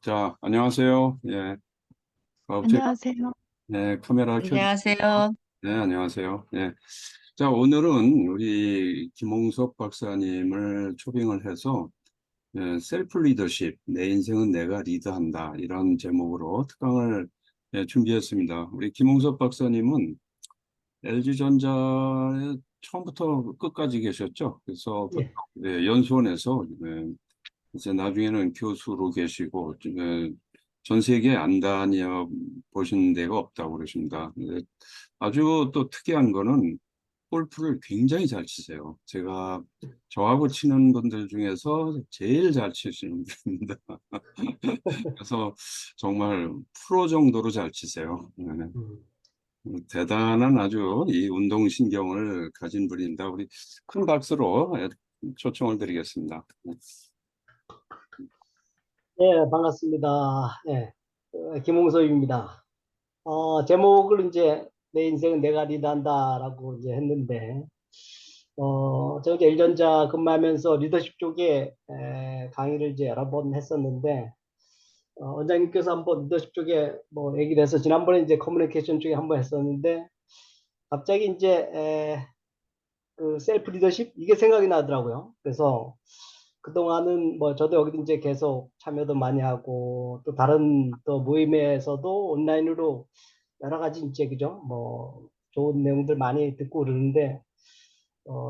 자, 안녕하세요. 예, 제가, 안녕하세요. 카메라 켜주시고요. 안녕하세요. 네, 안녕하세요. 예. 자, 오늘은 우리 김홍석 박사님을 초빙을 해서, 셀프 리더십, 내 인생은 내가 리드한다. 이런 제목으로 특강을 준비했습니다. 우리 김홍석 박사님은 LG전자에 처음부터 끝까지 계셨죠. 그래서 예, 연수원에서 이제 나중에는 교수로 계시고, 전 세계 안 다녀 보신 데가 없다고 그러십니다. 아주 또 특이한 거는 골프를 굉장히 잘 치세요. 저하고 치는 분들 중에서 제일 잘 치시는 분입니다. 그래서 정말 프로 정도로 잘 치세요. 네. 음, 대단한 아주 이 운동신경을 가진 분입니다. 우리 큰 박수로 초청을 드리겠습니다. 예, 반갑습니다. 예, 김홍석입니다. 제목을 이제 내 인생은 내가 리드한다라고 이제 했는데, 제가 이제 L전자 근무하면서 리더십 쪽에 강의를 이제 여러 번 했었는데, 원장님께서 한번 리더십 쪽에 뭐 얘기를 해서 지난번에 이제 커뮤니케이션 쪽에 한번 했었는데, 갑자기 이제 그 셀프 리더십 이게 생각이 나더라고요. 그래서 그동안은 뭐 저도 여기 이제 계속 참여도 많이 하고 또 다른 또 모임에서도 온라인으로 여러 가지 이제 그죠 뭐 좋은 내용들 많이 듣고 그러는데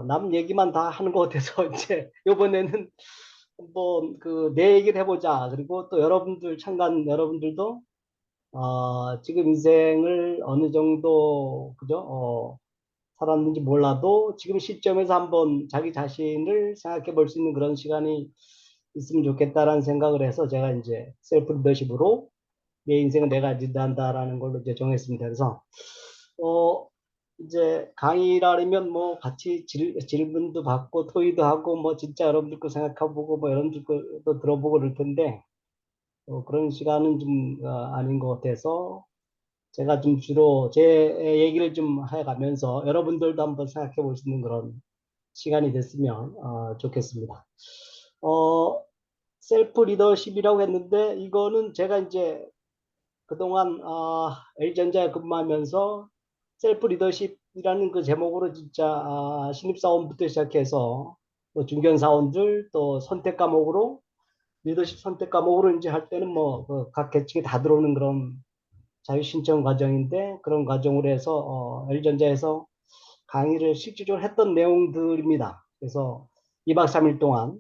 남 얘기만 다 하는 것 같아서 이제 이번에는 한번 그 내 얘기를 해보자. 그리고 또 여러분들 참관 여러분들도 지금 인생을 어느 정도 그죠 살았는지 몰라도 지금 시점에서 한번 자기 자신을 생각해 볼 수 있는 그런 시간이 있으면 좋겠다라는 생각을 해서 제가 이제 셀프 리더십으로 내 인생은 내가 리드한다라는 걸로 이제 정했습니다. 그래서 어 이제 강의라면 뭐 같이 질문도 받고 토의도 하고 뭐 진짜 여러분들 거 생각해보고 뭐 여러분들 거도 들어보고 그럴 텐데 그런 시간은 좀 아닌 것 같아서 제가 좀 주로 제 얘기를 좀 해가면서 여러분들도 한번 생각해 볼 수 있는 그런 시간이 됐으면 좋겠습니다. 어, 셀프 리더십이라고 했는데 이거는 제가 이제 그동안 L전자에 근무하면서 셀프 리더십이라는 그 제목으로 진짜 신입사원부터 시작해서 뭐 중견사원들 또 선택 과목으로 리더십 선택 과목으로 이제 할 때는 뭐 각 계층이 다 들어오는 그런 자유 신청 과정인데 그런 과정으로 해서 L전자에서 강의를 실질적으로 했던 내용들입니다. 그래서 2박 3일 동안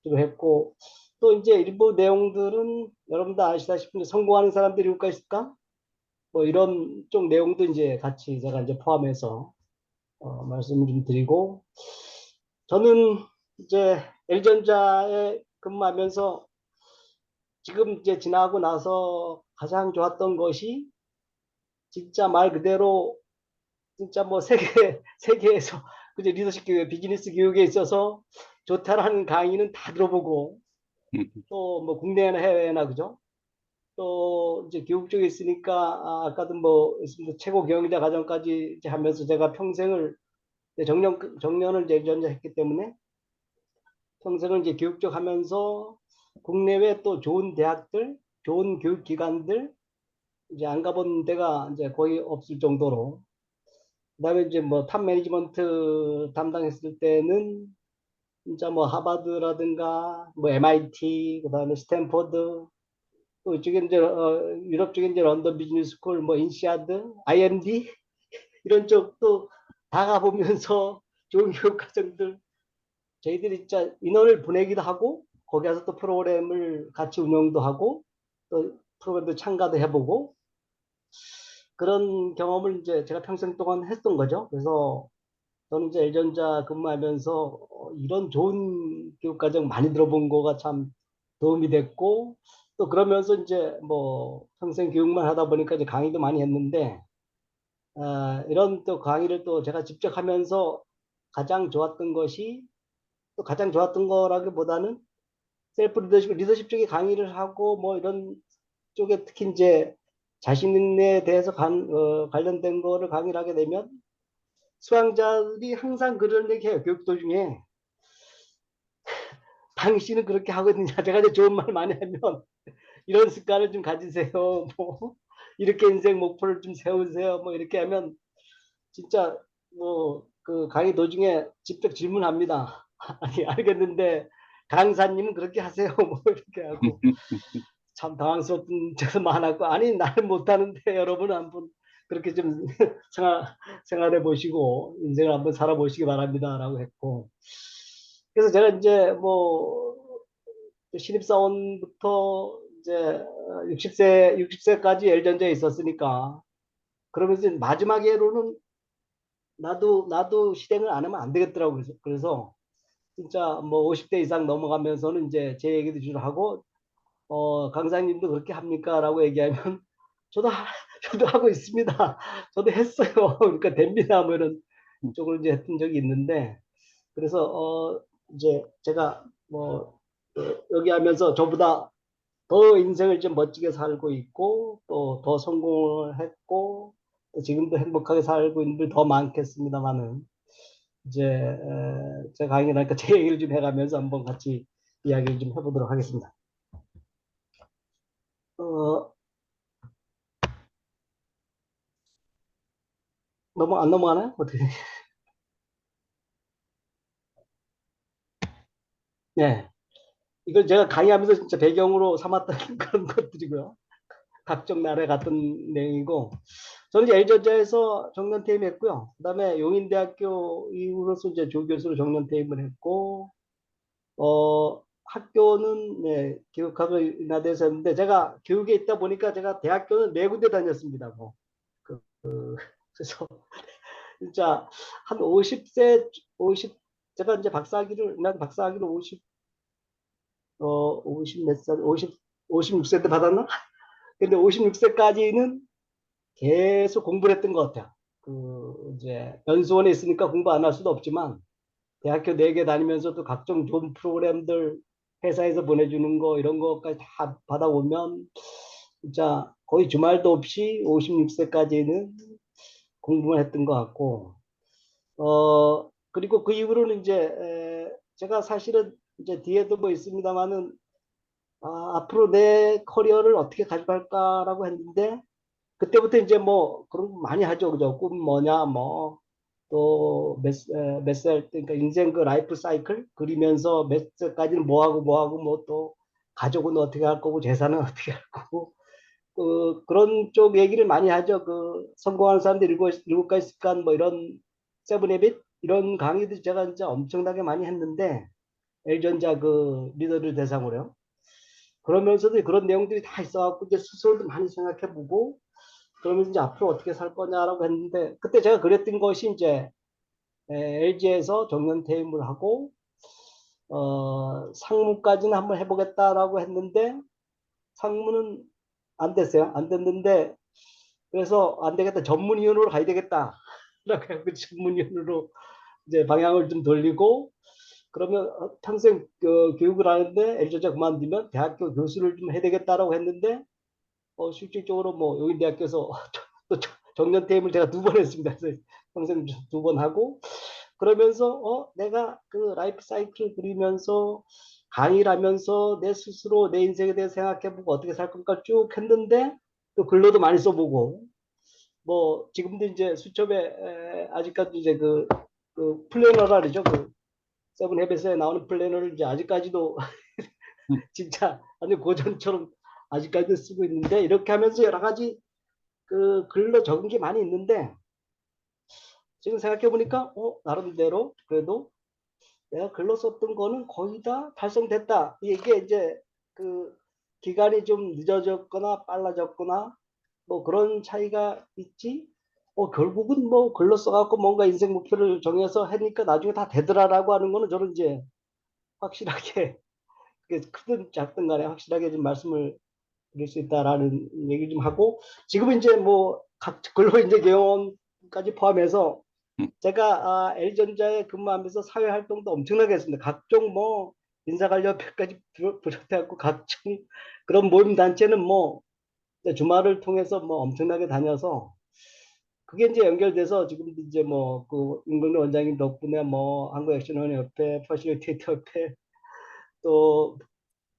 주로 했고 또 이제 일부 내용들은 여러분도 아시다시피 성공하는 사람들이 효과 있을까? 뭐 이런 쪽 내용도 이제 같이 제가 이제 포함해서 말씀을 좀 드리고 저는 이제 L전자에 근무하면서 지금 이제 지나고 나서 가장 좋았던 것이 진짜 말 그대로 진짜 뭐 세계에서 그제 리더십 교육, 비즈니스 교육에 있어서 좋다라는 강의는 다 들어보고 또 뭐 국내나 해외나 그죠? 또 이제 교육 쪽에 있으니까 아까도 뭐 최고 경영자 과정까지 이제 하면서 제가 평생을 이제 정년을 이제 전제했기 때문에 평생을 이제 교육 쪽 하면서 국내외 또 좋은 대학들, 좋은 교육 기관들 이제 안 가본 데가 이제 거의 없을 정도로 그다음에 이제 뭐 탑 매니지먼트 담당했을 때는 진짜 뭐 하버드라든가 뭐 MIT 그다음에 스탠포드 또 이쪽에 이제 유럽 쪽에 이제 런던 비즈니스 스쿨 뭐 인시아드 IMD 이런 쪽도 다 가보면서 좋은 교육 과정들 저희들이 진짜 인원을 보내기도 하고 거기 가서 또 프로그램을 같이 운영도 하고 또 프로그램도 참가도 해보고 그런 경험을 이제 제가 평생 동안 했던 거죠. 그래서 저는 이제 L전자 근무하면서 이런 좋은 교육과정 많이 들어본 거가 참 도움이 됐고 또 그러면서 이제 뭐 평생 교육만 하다 보니까 이제 강의도 많이 했는데 이런 또 강의를 또 제가 직접 하면서 가장 좋았던 것이 또 가장 좋았던 거라기보다는 셀프 리더십 쪽에 강의를 하고 뭐 이런 쪽에 특히 이제 자신에 대해서 관련된 거를 강의를 하게 되면 수강자들이 항상 그런 얘기해요. 교육 도중에 당신은 그렇게 하고 있느냐. 제가 이제 좋은 말 많이 하면 이런 습관을 좀 가지세요. 뭐 이렇게 인생 목표를 좀 세우세요. 뭐 이렇게 하면 진짜 뭐 그 강의 도중에 직접 질문합니다. 아니 알겠는데 강사님은 그렇게 하세요. 뭐 이렇게 하고 참 당황스럽던 적도 많았고 아니 나는 못하는데 여러분은 한번 그렇게 좀 생활해 보시고 인생을 한번 살아보시기 바랍니다라고 했고 그래서 제가 이제 뭐 신입사원부터 이제 60세까지 L전자에 있었으니까 그러면서 마지막에로는 나도 실행을 안 하면 안 되겠더라고요. 그래서 진짜 뭐 50대 이상 넘어가면서는 이제 제 얘기도 주로 하고 강사님도 그렇게 합니까? 라고 얘기하면 저도 저도 하고 있습니다. 저도 했어요. 그러니까 됩니다. 뭐 이런 쪽으로 이제 했던 적이 있는데 그래서 이제 제가 뭐 여기 하면서 저보다 더 인생을 좀 멋지게 살고 있고 또 더 성공을 했고 또 지금도 행복하게 살고 있는 분들 더 많겠습니다만은 이제 제가 강의 나니까 제 얘기를 좀 해가면서 한번 같이 이야기를 좀 해보도록 하겠습니다. 어, 안 넘어가나요? 어떻게? 네. 이걸 제가 강의하면서 진짜 배경으로 삼았던 그런 것들이고요. 각종 나라에 갔던 내용이고, 저는 이제 L전자에서 정년퇴임 했고요. 그 다음에 용인대학교 이후로서 이제 조교수로 정년퇴임을 했고, 학교는 네, 교육학을 인하대에서 했는데, 제가 교육에 있다 보니까 제가 대학교는 네 군데 다녔습니다. 뭐. 그래서 진짜 한 50세, 50, 제가 이제 박사학위를 50 몇 살, 56세 때 받았나? 근데 56세까지는 계속 공부를 했던 것 같아요. 이제 연수원에 있으니까 공부 안 할 수도 없지만 대학교 4개 다니면서도 각종 좋은 프로그램들 회사에서 보내주는 거 이런 거까지 다 받아오면 진짜 거의 주말도 없이 56세까지는 공부를 했던 것 같고 그리고 그 이후로는 이제 제가 사실은 이제 뒤에도 뭐 있습니다만은 앞으로 내 커리어를 어떻게 가져갈까라고 했는데 그때부터 이제 뭐 그런 거 많이 하죠. 그죠? 꿈 뭐냐 뭐 또 몇 살 그러니까 인생 그 라이프 사이클 그리면서 몇 살까지는 뭐 하고 뭐 또 가족은 어떻게 할 거고 재산은 어떻게 할 거고 그런 쪽 얘기를 많이 하죠. 성공하는 사람들 일곱 가지 습관 뭐 이런 세븐 헤빗 이런 강의도 제가 진짜 엄청나게 많이 했는데 L전자 그 리더를 대상으로요. 그러면서도 그런 내용들이 다 있어갖고 이제 스스로도 많이 생각해보고 그러면서 이제 앞으로 어떻게 살 거냐라고 했는데 그때 제가 그랬던 것이 이제 LG에서 정년 퇴임을 하고 상무까지는 한번 해보겠다라고 했는데 상무는 안 됐어요. 안 됐는데 그래서 안 되겠다. 전문위원으로 가야 되겠다. 라고 해서 전문위원으로 이제 방향을 좀 돌리고 그러면 평생 교육을 하는데 L전자 그만두면 대학교 교수를 좀 해야 되겠다라고 했는데 실질적으로 뭐 용인대학교에서 또 정년퇴임을 제가 2번 했습니다. 그래서 평생 2번 하고 그러면서 내가 그 라이프 사이클 그리면서 강의를 하면서 내 스스로 내 인생에 대해 생각해보고 어떻게 살 건가 쭉 했는데 또 글로도 많이 써보고 뭐 지금도 이제 수첩에 아직까지 이제 그 플래너라 그러죠. 그 세븐 헤빗에 나오는 플래너를 이제 아직까지도 진짜 완전 고전처럼 아직까지도 쓰고 있는데 이렇게 하면서 여러 가지 그 글로 적은 게 많이 있는데 지금 생각해 보니까 나름대로 그래도 내가 글로 썼던 거는 거의 다 달성됐다. 이게 이제 그 기간이 좀 늦어졌거나 빨라졌거나 뭐 그런 차이가 있지. 결국은 뭐 글로 써갖고 뭔가 인생 목표를 정해서 하니까 나중에 다 되더라라고 하는 거는 저는 이제 확실하게 크든 작든 간에 확실하게 좀 말씀을 드릴 수 있다라는 얘기 좀 하고 지금은 이제 뭐 각 근로 이제 경험까지 포함해서 제가 L전자에 근무하면서 사회 활동도 엄청나게 했습니다. 각종 뭐 인사관리협회까지 비롯해갖고 각종 그런 모임 단체는 뭐 주말을 통해서 뭐 엄청나게 다녀서 그게 이제 연결돼서 지금 이제 뭐 그 임금래 원장님 덕분에 뭐 한국액션원협회, 퍼실리테이터 협회 또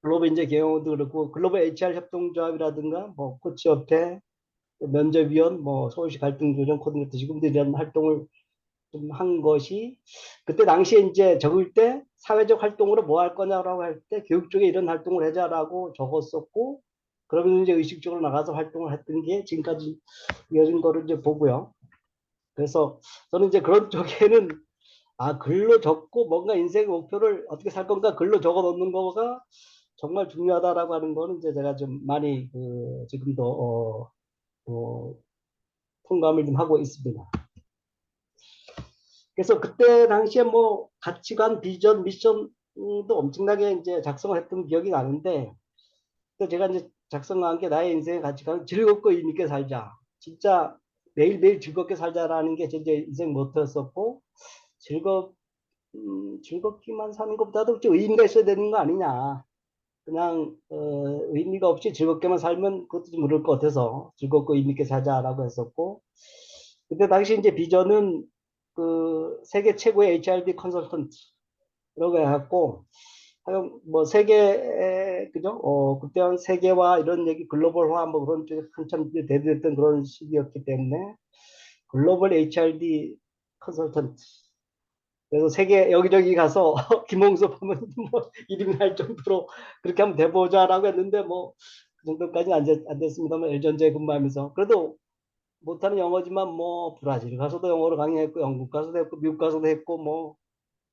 글로벌 인재 경영도 그렇고 글로벌 HR 협동조합이라든가 뭐 코치협회, 또 면접위원, 뭐 서울시 갈등 조정 코디네이터 지금도 이런 활동을 좀 한 것이 그때 당시에 이제 적을 때 사회적 활동으로 뭐 할 거냐라고 할 때 교육 쪽에 이런 활동을 하자라고 적었었고 그러면 이제 의식적으로 나가서 활동을 했던 게 지금까지 이어진 거를 이제 보고요. 그래서 저는 이제 그런 쪽에는 글로 적고 뭔가 인생의 목표를 어떻게 살 건가 글로 적어 놓는 거가 정말 중요하다라고 하는 거는 이제 제가 좀 많이 지금도 통감을 좀 하고 있습니다. 그래서 그때 당시에 뭐 가치관, 비전, 미션도 엄청나게 이제 작성을 했던 기억이 나는데 또 제가 이제 작성한 게 나의 인생의 가치관은 즐겁고 의미 있게 살자. 진짜 매일매일 즐겁게 살자라는 게 제 인생 모토였었고 즐겁기만 사는 것보다도 좀 의미가 있어야 되는 거 아니냐. 그냥 의미가 없이 즐겁게만 살면 그것도 좀 그럴 것 같아서 즐겁고 의미 있게 살자라고 했었고 그때 당시 이제 비전은 그 세계 최고의 HRD 컨설턴트라고 해갖고 하여간 뭐 세계 그죠? 그때 한 세계화 이런 얘기 글로벌화 뭐 그런 쪽에 한참 대두했던 그런 시기였기 때문에 글로벌 HRD 컨설턴트 그래서 세계 여기저기 가서 김홍섭 하면 뭐 이름이 날 정도로 그렇게 한번 돼보자라고 했는데 뭐 그 정도까지는 안 됐습니다만 L전자에 근무하면서 그래도 못하는 영어지만 뭐 브라질 가서도 영어로 강의했고 영국 가서도 했고 미국 가서도 했고 뭐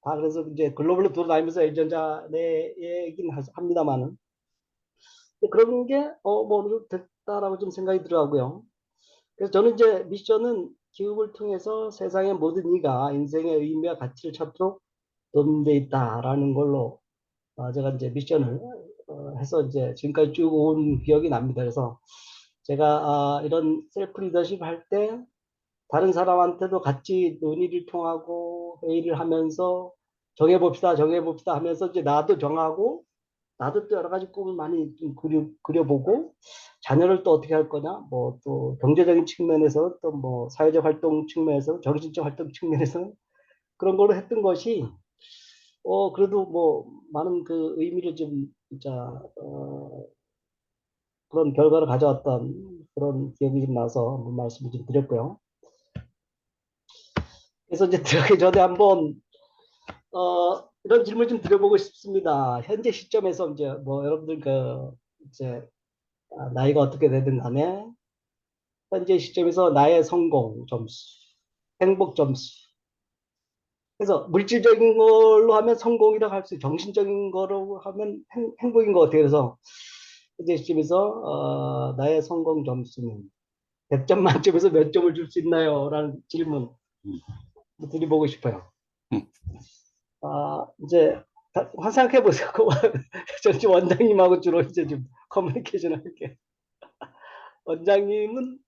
다 그래서 이제 글로벌로 돌아다니면서 L전자 내 얘기는 합니다만은 그런 게뭐 어느 정도 됐다라고 좀 생각이 들어가고요. 그래서 저는 이제 미션은 교육을 통해서 세상의 모든 이가 인생의 의미와 가치를 찾도록 도움돼 있다라는 걸로 제가 이제 미션을 해서 이제 지금까지 쭉 온 기억이 납니다. 그래서 제가 이런 셀프 리더십 할 때 다른 사람한테도 같이 논의를 통하고 회의를 하면서 정해봅시다 하면서 이제 나도 정하고 나도 또 여러 가지 꿈을 많이 좀 그려보고 자녀를 또 어떻게 할 거냐 뭐 또 경제적인 측면에서 또 뭐 사회적 활동 측면에서 정신적 활동 측면에서 그런 걸로 했던 것이 그래도 뭐 많은 그 의미를 좀 진짜 그런 결과를 가져왔던 그런 기억이 좀 나서 한번 말씀을 좀 드렸고요. 그래서 이제 들어가기 전에 한번 이런 질문 좀 드려보고 싶습니다. 현재 시점에서 이제 뭐 여러분들 이제 나이가 어떻게 되든 간에 현재 시점에서 나의 성공 점수, 행복 점수. 그래서 물질적인 걸로 하면 성공이라고 할 수, 정신적인 거로 하면 행복인 것 같아요. 그래서 현재 시점에서 나의 성공 점수는 100점 만점에서 몇 점을 줄 수 있나요? 라는 질문 음, 드려보고 싶어요. 음. 이제 생각해 보세요. 저 지금 원장님하고 주로 이제 좀 커뮤니케이션 할게요. 원장님은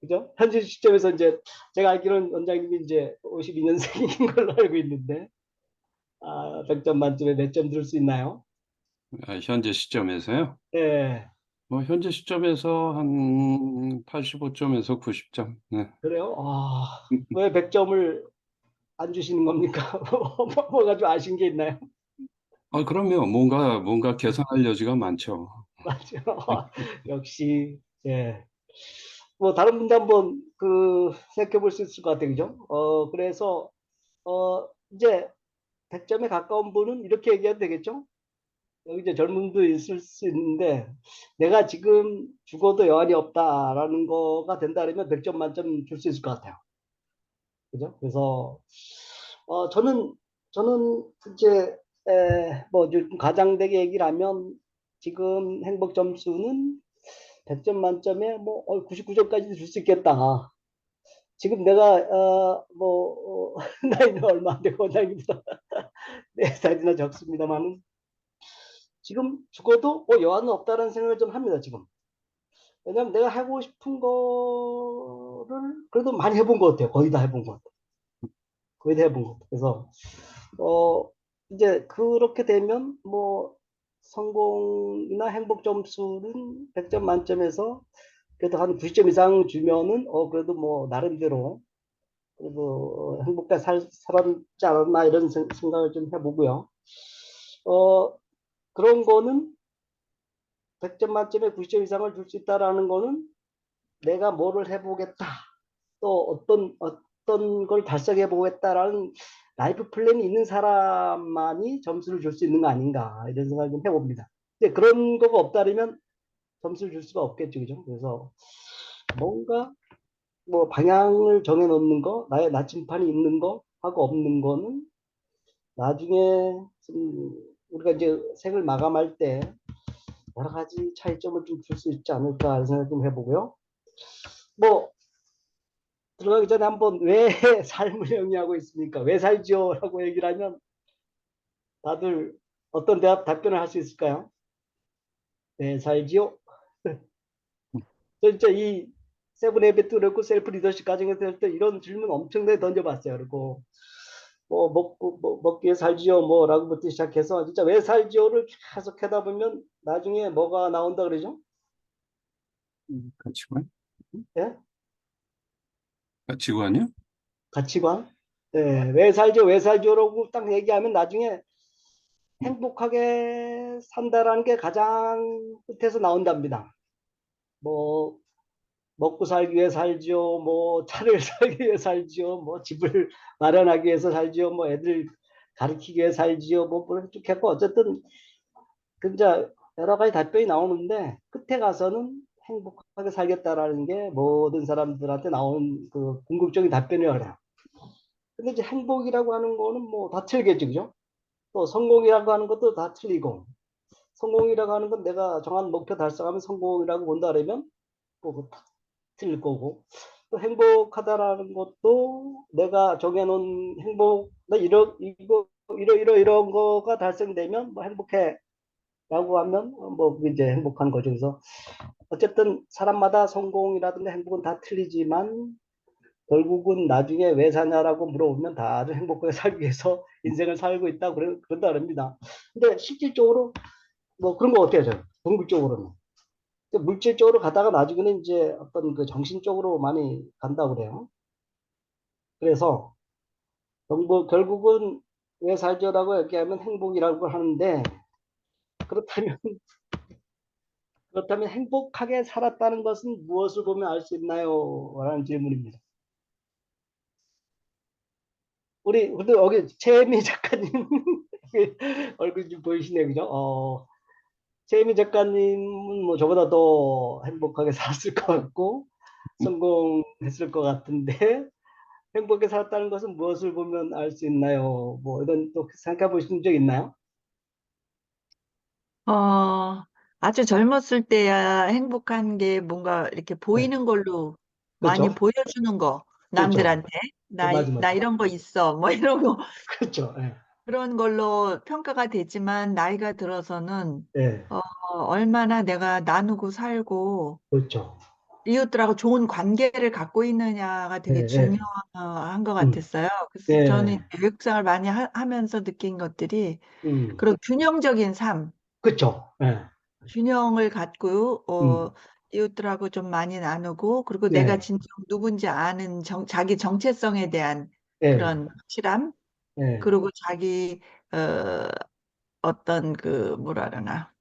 그죠? 현재 시점에서 이제 제가 알기로는 원장님이 이제 52년생인 걸로 알고 있는데 100점 만점에 몇 점 줄 수 있나요? 현재 시점에서요? 예, 뭐 현재 시점에서 한 85점에서 90점. 네. 그래요? 왜 100점을 안 주시는 겁니까? 뭐가 좀 아신 게 있나요? 그럼요. 뭔가 개선할 여지가 많죠. 맞죠. 역시, 예. 뭐, 다른 분도 한번 생각해 볼 수 있을 것 같아요. 그죠? 그래서, 이제 100점에 가까운 분은 이렇게 얘기해도 되겠죠? 여기 이제 젊은 분도 있을 수 있는데, 내가 지금 죽어도 여한이 없다라는 거가 된다면 100점 만점 줄 수 있을 것 같아요. 그죠? 그래서, 저는 이제, 뭐, 좀 가장되게 얘기를 하면, 지금 행복 점수는 100점 만점에 뭐 99점까지 줄 수 있겠다. 지금 내가 나이는 얼마 안 되고 나이보다 4살이나 적습니다만은 지금 죽어도 여한은 없다는 생각을 좀 합니다. 지금. 왜냐면 내가 하고 싶은 거를 그래도 많이 해본 것 같아요. 거의 다 해본 것 같아요. 거의 다 해본 것 같아요. 그래서 어, 이제 그렇게 되면 뭐 성공이나 행복 점수는 100점 만점에서 그래도 한 90점 이상 주면은 그래도 뭐 나름대로 그래도 행복하게 살았지 않았나 이런 생각을 좀 해보고요. 어, 그런 거는 100점 만점에 90점 이상을 줄 수 있다라는 거는 내가 뭐를 해보겠다. 또 어떤 걸 달성해 보겠다라는 라이프 플랜이 있는 사람만이 점수를 줄 수 있는 거 아닌가 이런 생각을 좀 해봅니다. 근데 그런 거가 없다면 점수를 줄 수가 없겠죠, 그죠? 그래서 뭔가 뭐 방향을 정해 놓는 거, 나의 나침판이 있는 거 하고 없는 거는 나중에 좀 우리가 이제 생을 마감할 때 여러 가지 차이점을 좀 줄 수 있지 않을까 하는 생각 좀 해보고요. 뭐 들어가기 전에 한번 왜 삶을 영위하고 있습니까? 왜 살지요? 라고 얘기를 하면 다들 어떤 답변을 할 수 있을까요? 왜 살지요? 진짜 이 세븐 헤비트 그렇고 셀프 리더십 과정에서 할 때 이런 질문 엄청나게 던져봤어요. 그리고 뭐 먹기 위해 살지요? 뭐라고부터 시작해서 진짜 왜 살지요를 계속 하다 보면 나중에 뭐가 나온다 그러죠? 가치관? 예? 가치관이요? 가치관? 예, 왜 살죠? 왜 살죠라고 딱 얘기하면 나중에 행복하게 산다라는 게 가장 끝에서 나온답니다. 뭐 먹고 살기 위해 살지요. 뭐 차를 살기 위해 살지요. 뭐 집을 마련하기 위해서 살지요. 뭐 애들 가르치기 위해 살지요. 쭉 했고 어쨌든 진짜 여러 가지 답변이 나오는데 끝에 가서는 행복하게 살겠다라는 게 모든 사람들한테 나오는 그 궁극적인 답변이라고 그래요. 근데 이제 행복이라고 하는 거는 뭐 다 틀리겠죠, 그죠? 또 성공이라고 하는 것도 다 틀리고 성공이라고 하는 건 내가 정한 목표 달성하면 성공이라고 본다 그러면 뭐 틀릴 거고 또 행복하다라는 것도 내가 정해놓은 행복 나 이런 거가 달성되면 뭐 행복해라고 하면 뭐 그게 이제 행복한 거죠. 그래서 어쨌든 사람마다 성공이라든가 행복은 다 틀리지만 결국은 나중에 왜 사냐라고 물어보면 다들 행복하게 살기 위해서 인생을 살고 있다 그런다 그럽니다. 근데 실질적으로 뭐 그런 거 어때요, 저? 궁극적으로는 물질적으로 가다가 나중에는 이제 어떤 그 정신적으로 많이 간다고 그래요. 그래서 결국은 왜 살죠라고 얘기하면 행복이라고 하는데 그렇다면 그렇다면 행복하게 살았다는 것은 무엇을 보면 알 수 있나요? 라는 질문입니다. 우리 근데 여기 최미 작가님 얼굴 좀 보이시네요, 그죠? 최미 작가님은 뭐 저보다 더 행복하게 살았을 것 같고 성공했을 것 같은데 행복하게 살았다는 것은 무엇을 보면 알 수 있나요? 뭐 이런 또 생각해 보신 적 있나요? 어, 아주 젊었을 때야 행복한 게 뭔가 이렇게 네, 보이는 걸로 많이 그렇죠. 보여주는 거, 그렇죠. 남들한테. 맞아, 나 맞아. 이런 거 있어. 뭐 이런 거. 그렇죠. 예, 그런 걸로 평가가 되지만 나이가 들어서는 예, 어, 얼마나 내가 나누고 살고 그렇죠. 이웃들하고 좋은 관계를 갖고 있느냐가 예, 되게 예, 중요한 것 음, 같았어요. 그래서 저는 예, 외국생활 많이 하면서 느낀 것들이 음, 그런 균형적인 삶, 그렇죠. 예, 균형을 갖고 음, 이웃들하고 좀 많이 나누고 그리고 내가 예, 진정 누군지 아는 자기 정체성에 대한 예, 그런 확실함 예, 그리고 자기 어, 어떤 그 뭐라 그러나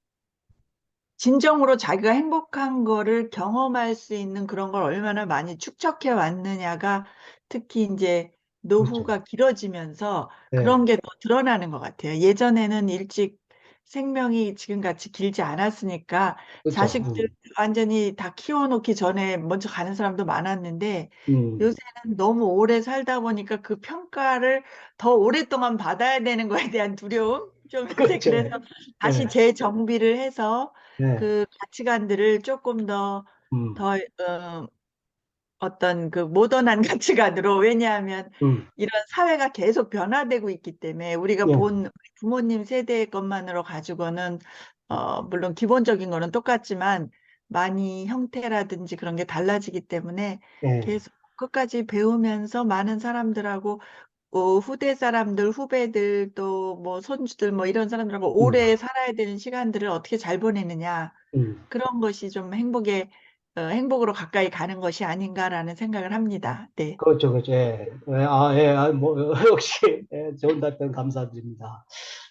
진정으로 자기가 행복한 거를 경험할 수 있는 그런 걸 얼마나 많이 축적해 왔느냐가 특히 이제 그렇죠. 노후가 길어지면서 예, 그런 게 더 드러나는 것 같아요. 예전에는 일찍 생명이 지금같이 길지 않았으니까 그렇죠. 자식들 완전히 다 키워놓기 전에 먼저 가는 사람도 많았는데 음, 요새는 너무 오래 살다 보니까 그 평가를 더 오랫동안 받아야 되는 거에 대한 두려움 좀 있는데 그렇죠. 그래서 다시 예, 재정비를 해서 예, 그 가치관들을 조금 음, 더, 어떤 그 모던한 가치관으로, 왜냐하면 음, 이런 사회가 계속 변화되고 있기 때문에 우리가 예, 본 부모님 세대 것만으로 가지고는, 물론 기본적인 거는 똑같지만 많이 형태라든지 그런 게 달라지기 때문에 예, 계속 끝까지 배우면서 많은 사람들하고 후대 사람들, 후배들 또 뭐 손주들 뭐 이런 사람들하고 음, 오래 살아야 되는 시간들을 어떻게 잘 보내느냐 음, 그런 것이 좀 행복의 행복으로 가까이 가는 것이 아닌가라는 생각을 합니다. 네. 그렇죠, 그렇죠. 예. 예, 뭐, 역시, 예, 좋은 답변 감사드립니다.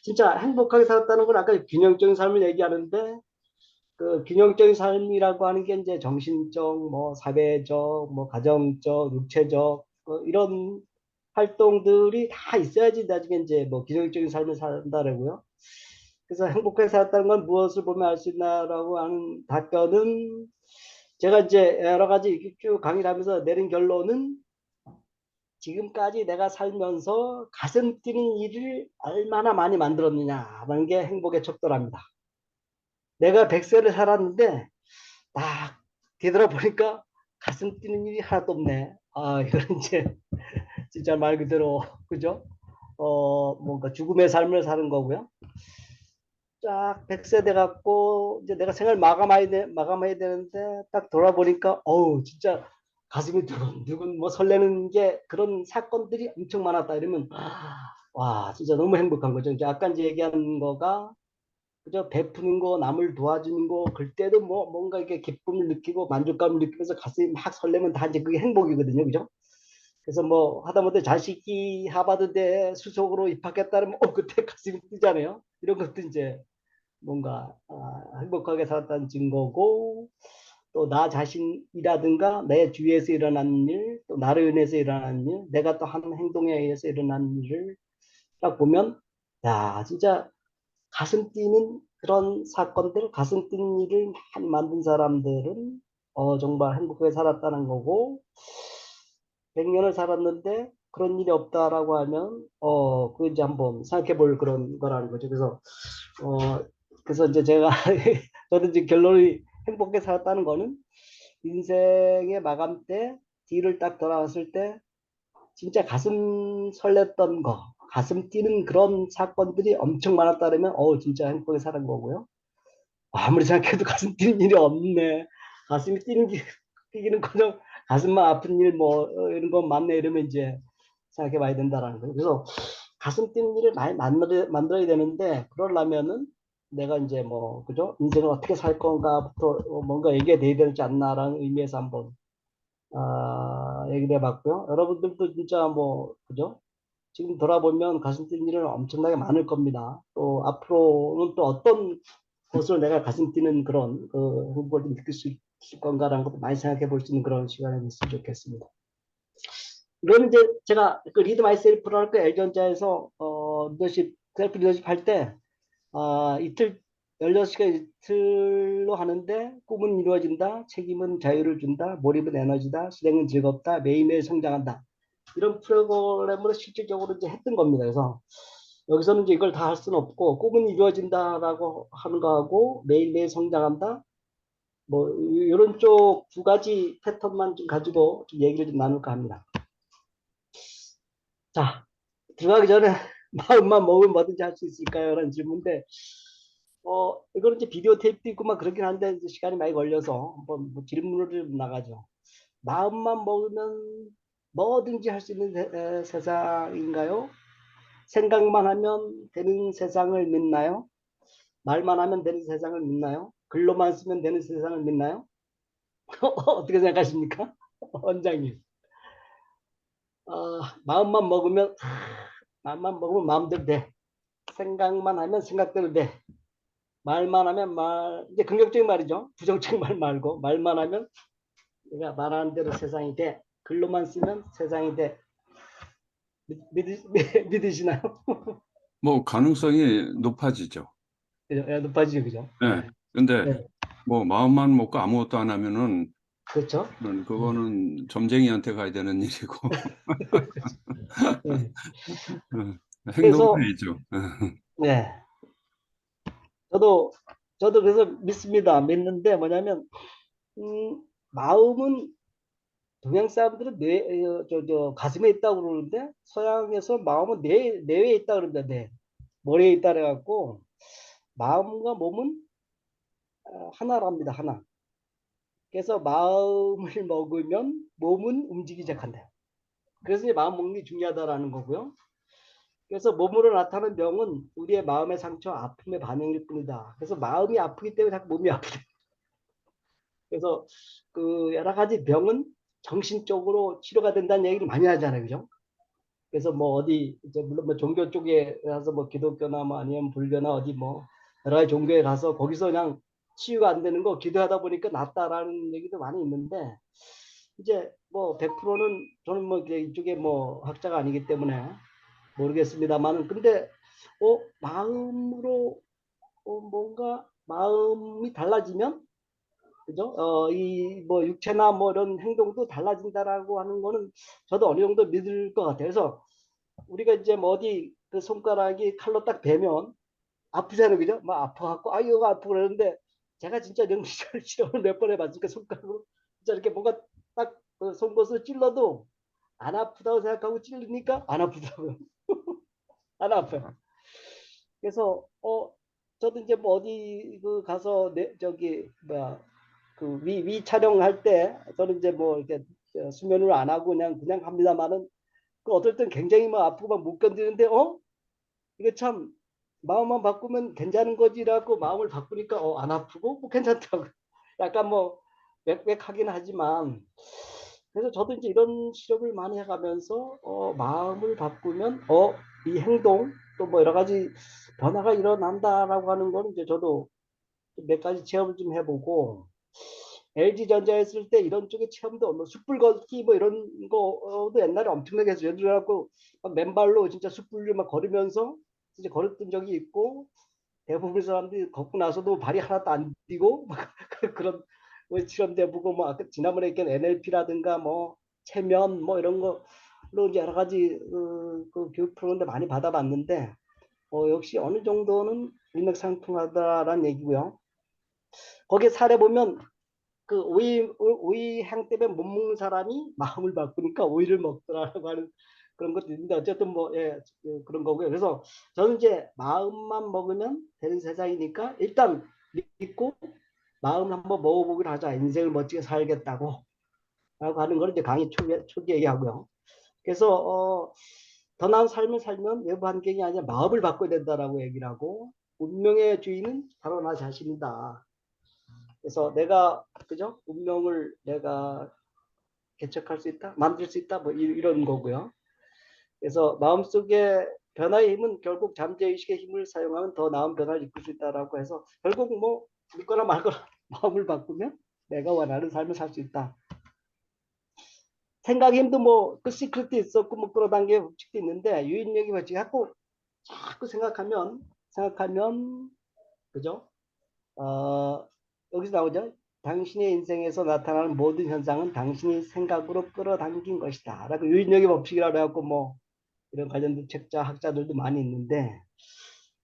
진짜 행복하게 살았다는 건 아까 균형적인 삶을 얘기하는데, 그 균형적인 삶이라고 하는 게 이제 정신적, 뭐, 사회적, 뭐, 가정적, 육체적, 이런 활동들이 다 있어야지 나중에 이제 뭐, 균형적인 삶을 산다라고요. 그래서 행복하게 살았다는 건 무엇을 보면 알 수 있나라고 하는 답변은 제가 이제 여러 가지 이렇게 쭉 강의를 하면서 내린 결론은 지금까지 내가 살면서 가슴 뛰는 일을 얼마나 많이 만들었느냐라는 게 행복의 척도랍니다. 내가 100세를 살았는데 딱 되돌아보니까 가슴 뛰는 일이 하나도 없네. 아, 이건 이제 진짜 말 그대로 그죠? 뭔가 죽음의 삶을 사는 거고요. 딱 100세 돼 갖고 이제 내가 생을 마감해야 되는데 딱 돌아보니까 어우 진짜 가슴이 두근두근 뭐 설레는 게 그런 사건들이 엄청 많았다 이러면 와 진짜 너무 행복한 거죠. 이제 아까 이제 얘기한 거가 그저 베푸는 거 남을 도와주는 거 그때도 뭐 뭔가 이렇게 기쁨을 느끼고 만족감을 느끼면서 가슴이 막 설레면 다 이제 그게 행복이거든요. 그죠? 그래서 뭐 하다못해 자식이 하버드대 수석으로 입학했다면 그때 가슴이 뛰잖아요. 이런 것도 이제 뭔가 행복하게 살았다는 증거고 또 나 자신이라든가 내 주위에서 일어나는 일, 또 나로 인해서 일어나는 일, 내가 또 하는 행동에 의해서 일어나는 일을 딱 보면 야 진짜 가슴 뛰는 그런 사건들, 가슴 뛰는 일을 많이 만든 사람들은 정말 행복하게 살았다는 거고 100년을 살았는데 그런 일이 없다라고 하면 그 이제 한번 생각해 볼 그런 거라는 거죠. 어, 그래서 이제 제가 저도 이제 결론이 행복하게 살았다는 거는 인생의 마감 때 뒤를 딱 돌아왔을 때 진짜 가슴 설렜던 거, 가슴 뛰는 그런 사건들이 엄청 많았다면 진짜 행복하게 살은 거고요. 아무리 생각해도 가슴 뛰는 일이 없네. 가슴이 뛰기는커녕 가슴만 아픈 일 뭐 이런 거 많네 이러면 이제 생각해 봐야 된다라는 거예요. 그래서 가슴 뛰는 일을 많이 만들어야 되는데 그러려면은 내가 이제 뭐 그죠 인생을 어떻게 살 건가부터 뭔가 얘기가 돼야 되지 않나라는 의미에서 한번 얘기를 해봤고요. 여러분들도 진짜 뭐 그죠 지금 돌아보면 가슴 뛰는 일은 엄청나게 많을 겁니다. 또 앞으로는 또 어떤 것을 내가 가슴 뛰는 그런 행복을 좀 느낄 수 있을 건가라는 것도 많이 생각해 볼 수 있는 그런 시간이 됐으면 좋겠습니다. 이건 이제 제가 그 리드 마이셀프라는 그 애전자에서 리더십 셀프 리더십 할 때 이틀 16시간 이틀로 하는데 꿈은 이루어진다, 책임은 자유를 준다, 몰입은 에너지다, 실행은 즐겁다, 매일매일 성장한다. 이런 프로그램으로 실질적으로 이제 했던 겁니다. 그래서 여기서는 이제 이걸 다 할 수는 없고 꿈은 이루어진다라고 하는 거하고 매일매일 성장한다. 뭐 이런 쪽 두 가지 패턴만 좀 가지고 좀 얘기를 좀 나눌까 합니다. 자, 들어가기 전에 마음만 먹으면 뭐든지 할 수 있을까요? 라는 질문인데 이거는 이제 비디오 테이프도 있고 막 그렇긴 한데 이제 시간이 많이 걸려서 한번 뭐 질문으로 좀 나가죠. 마음만 먹으면 뭐든지 할 수 있는 세상인가요? 생각만 하면 되는 세상을 믿나요? 말만 하면 되는 세상을 믿나요? 글로만 쓰면 되는 세상을 믿나요? 어떻게 생각하십니까? 원장님. 마음만 먹으면 마음대로 돼. 생각만 하면 생각대로 돼. 말만 하면 이제 긍정적인 말이죠. 부정적인 말 말고, 말만 하면 내가 말하는 대로 세상이 돼. 글로만 쓰면 세상이 돼. 믿으시나요? 뭐 가능성이 높아지죠. 그죠? 예, 높아지죠, 그죠? 네. 네. 근데 네. 뭐 마음만 먹고 아무것도 안 하면은 그렇죠? 그거는 점쟁이한테 가야 되는 일이고 네. 행동을 그래서, 해야죠. 네. 저도, 저도 그래서 믿습니다. 믿는데 뭐냐면, 마음은 동양 사람들은 가슴에 있다고 그러는데, 서양에서 마음은 뇌에 있다고 그럽니다. 뇌. 머리에 있다 그래갖고, 마음과 몸은 하나랍니다. 하나. 그래서 마음을 먹으면 몸은 움직이기 시작한다. 그래서 이제 마음 먹는 게 중요하다라는 거고요. 그래서 몸으로 나타나는 병은 우리의 마음의 상처, 아픔의 반응일 뿐이다. 그래서 마음이 아프기 때문에 자꾸 몸이 아프다. 그래서 그 여러 가지 병은 정신적으로 치료가 된다는 얘기를 많이 하잖아요, 그죠? 그래서 뭐 어디 이제 물론 뭐 종교 쪽에 가서 뭐 기독교나 뭐 아니면 불교나 어디 뭐 여러 가지 종교에 가서 거기서 그냥 치유가 안 되는 거 기도하다 보니까 낫다라는 얘기도 많이 있는데 이제 뭐 100%는 저는 뭐 이쪽에 뭐 학자가 아니기 때문에 모르겠습니다만은 근데 마음으로 뭔가 마음이 달라지면 그죠? 이 뭐 육체나 뭐 이런 행동도 달라진다라고 하는 거는 저도 어느 정도 믿을 것 같아요. 그래서 우리가 이제 뭐 어디 그 손가락이 칼로 딱 베면 아프잖아요, 그죠? 막 아파갖고 아 이거 아프고 그러는데 제가 진짜 명시절 실험을 몇 번 해봤으니까 손가락으로 진짜 이렇게 뭔가 딱그 송곳을 찔러도 안 아프다고 생각하고 찔르니까 안 아프더라고요. 안 아파요. 그래서 저도 이제 뭐 어디 그 가서 저기 뭐야 그 위 촬영할 때 저는 이제 뭐 이렇게 수면을 안 하고 그냥 합니다만은 그 어떨 땐 굉장히 막 아프고 막 못 견디는데 이게 참 마음만 바꾸면 괜찮은 거지라고 마음을 바꾸니까 안 아프고 뭐 괜찮다고 약간 뭐 빽빽하긴 하지만 그래서 저도 이제 이런 실험을 많이 해가면서 마음을 바꾸면 이 행동 또 뭐 여러 가지 변화가 일어난다라고 하는 거는 이제 저도 몇 가지 체험을 좀 해보고 LG전자 했을 때 이런 쪽의 체험도 뭐 숯불 걷기 뭐 이런 거도 옛날에 엄청나게 했어요. 그래갖고 맨발로 진짜 숯불로 막 걸으면서 진짜 걸었던 적이 있고 대부분 사람들이 걷고 나서도 발이 하나도 안 뛰고 막 그런 뭐 실험도 해보고 뭐 아까 지난번에 얘기한 NLP라든가 뭐 체면 뭐 이런 거로 이제 여러 가지 그 교육 프로그램도 많이 받아봤는데 역시 어느 정도는 일맥상통하다라는 얘기고요. 거기에 사례 보면 그 오이 향 때문에 못 먹는 사람이 마음을 바꾸니까 오이를 먹더라고 하는 그런 것도 있는데 어쨌든 뭐 그런 거고요. 그래서 저는 이제 마음만 먹으면 되는 세상이니까 일단 믿고 마음 한번 먹어보기로 하자. 인생을 멋지게 살겠다고 라고 하는 걸 이제 강의 초기 얘기하고요. 그래서 더 나은 삶을 살면 외부 환경이 아니라 마음을 바꿔야 된다라고 얘기를 하고 운명의 주인은 바로 나 자신이다. 그래서 내가 그죠? 운명을 내가 개척할 수 있다, 만들 수 있다, 뭐 이런 거고요. 그래서 마음속에 변화의 힘은 결국 잠재의식의 힘을 사용하면 더 나은 변화를 이끌 수 있다라고 해서 결국 뭐 믿거나 말거나 마음을 바꾸면 내가 원하는 삶을 살 수 있다. 생각의 힘도 뭐 그 시크릿도 있었고 뭐 끌어당겨 법칙도 있는데 유인력이 뭐지 자꾸 생각하면 그죠? 여기서 나오죠. 당신의 인생에서 나타나는 모든 현상은 당신이 생각으로 끌어당긴 것이다. 라고 유인력의 법칙이라고 해갖고 뭐 이런 관련된 책자 학자들도 많이 있는데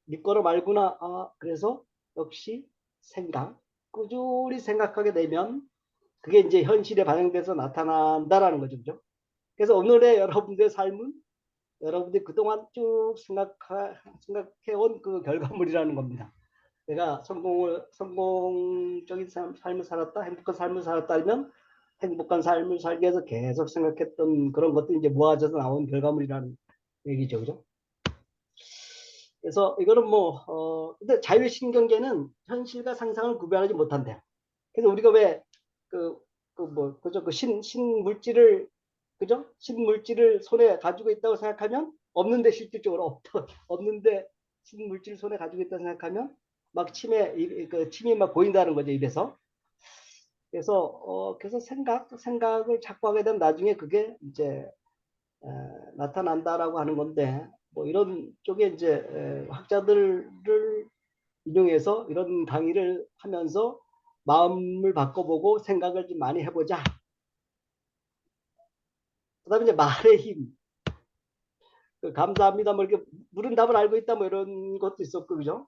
믿거나 말거나 그래서 역시 생각 꾸준히 생각하게 되면 그게 이제 현실에 반영돼서 나타난다라는 거죠. 그죠? 그래서 오늘의 여러분들의 삶은 여러분들이 그동안 쭉 생각해온 그 결과물이라는 겁니다. 내가 성공적인 삶을 살았다, 행복한 삶을 살았다면 행복한 삶을 살기 위해서 계속 생각했던 그런 것들이 이제 모아져서 나온 결과물이라는 얘기죠, 그죠? 그래서 이거는 뭐, 근데 자율신경계는 현실과 상상을 구별하지 못한대요. 그래서 우리가 왜 그죠? 신물질을, 그죠? 신물질을 손에 가지고 있다고 생각하면 없는데 실질적으로 없는데 신물질을 손에 가지고 있다고 생각하면 막 침이 막 보인다는 거죠, 입에서. 그래서 생각을 자꾸 하게 되면 나중에 그게 이제 나타난다라고 하는 건데, 뭐 이런 쪽에 이제 학자들을 인용해서 이런 강의를 하면서 마음을 바꿔보고 생각을 좀 많이 해보자. 그다음에 이제 말의 힘. 감사합니다. 뭐 이렇게 물은 답을 알고 있다. 뭐 이런 것도 있었고, 그죠?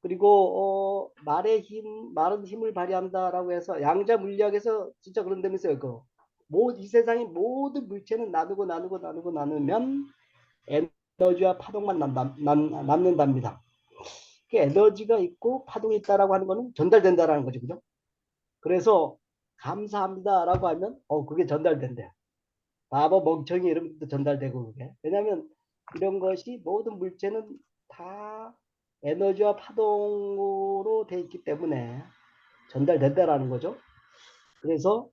그리고 말은 힘을 발휘한다라고 해서 양자 물리학에서 진짜 그런다면서요. 이 세상의 모든 물체는 나누면 에너지와 파동만 남는답니다. 그 에너지가 있고 파동이 있다라고 하는 거는 전달된다라는 거죠, 그죠? 그래서 감사합니다라고 하면 그게 전달된대요. 바보 멍청이 이런 것도 전달되고 그게. 왜냐하면 이런 것이 모든 물체는 다 에너지와 파동으로 돼 있기 때문에 전달된다라는 거죠. 그래서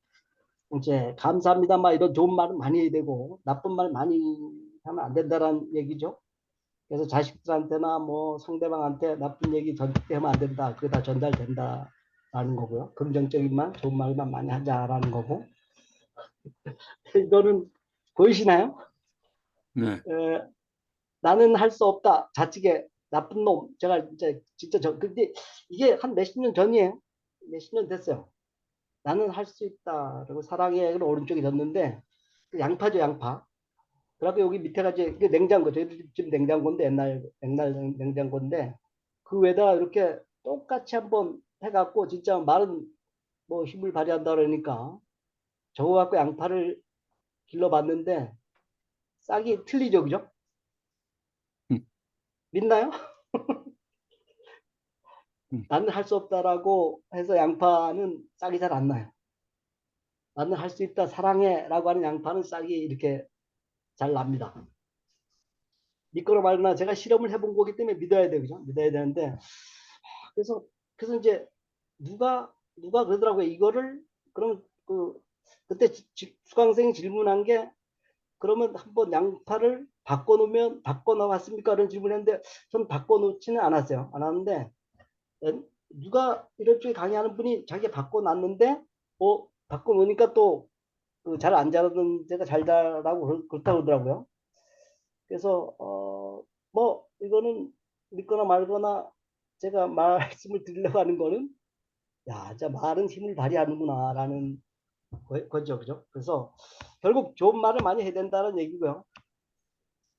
이제 감사합니다 막 이런 좋은 말은 많이 해야 되고 나쁜 말 많이 하면 안 된다라는 얘기죠. 그래서 자식들한테나 뭐 상대방한테 나쁜 얘기 전하면 안 된다. 그게 다 전달된다라는 거고요. 긍정적인 말, 좋은 말만 많이 하자라는 거고. 이거는 보이시나요? 네. 나는 할 수 없다. 자측에 나쁜 놈. 제가 이제 진짜 근데 이게 한 몇십 년 전이에요. 몇십 년 됐어요. 나는 할 수 있다. 그리고 사랑해. 그리고 오른쪽에 졌는데 그 양파죠, 양파. 그리고 여기 밑에가 이제 그 냉장고. 저희들 집 냉장고인데 옛날 냉장고인데 그 위에다 이렇게 똑같이 한번 해갖고 진짜 말은 뭐 힘을 발휘한다 그러니까 저거 갖고 양파를 길러봤는데 싹이 틀리죠, 그죠? 음, 믿나요? 음. 나는 할 수 없다라고 해서 양파는 싹이 잘 안 나요. 나는 할 수 있다, 사랑해라고 하는 양파는 싹이 이렇게 잘 납니다. 믿거나 말거나 제가 실험을 해본 거기 때문에 믿어야 돼요, 그죠? 믿어야 되는데 그래서 이제 누가 그러더라고요. 이거를 그럼 그때 수강생이 질문한 게 그러면 한번 양파를 바꿔놓으면 바꿔놓았습니까? 이런 질문했는데 전 바꿔놓지는 않았어요. 안 하는데 누가 이런 쪽에 강의하는 분이 자기가 바꿔놨는데 바꿔놓으니까 또 잘 안 자라던 데가 잘 자라고 그렇다고 그러더라고요. 그래서 뭐 이거는 믿거나 말거나 제가 말씀을 드리려고 하는 거는 야, 진짜 말은 힘을 발휘하는구나라는 거죠, 그죠? 그래서 결국 좋은 말을 많이 해야 된다는 얘기고요.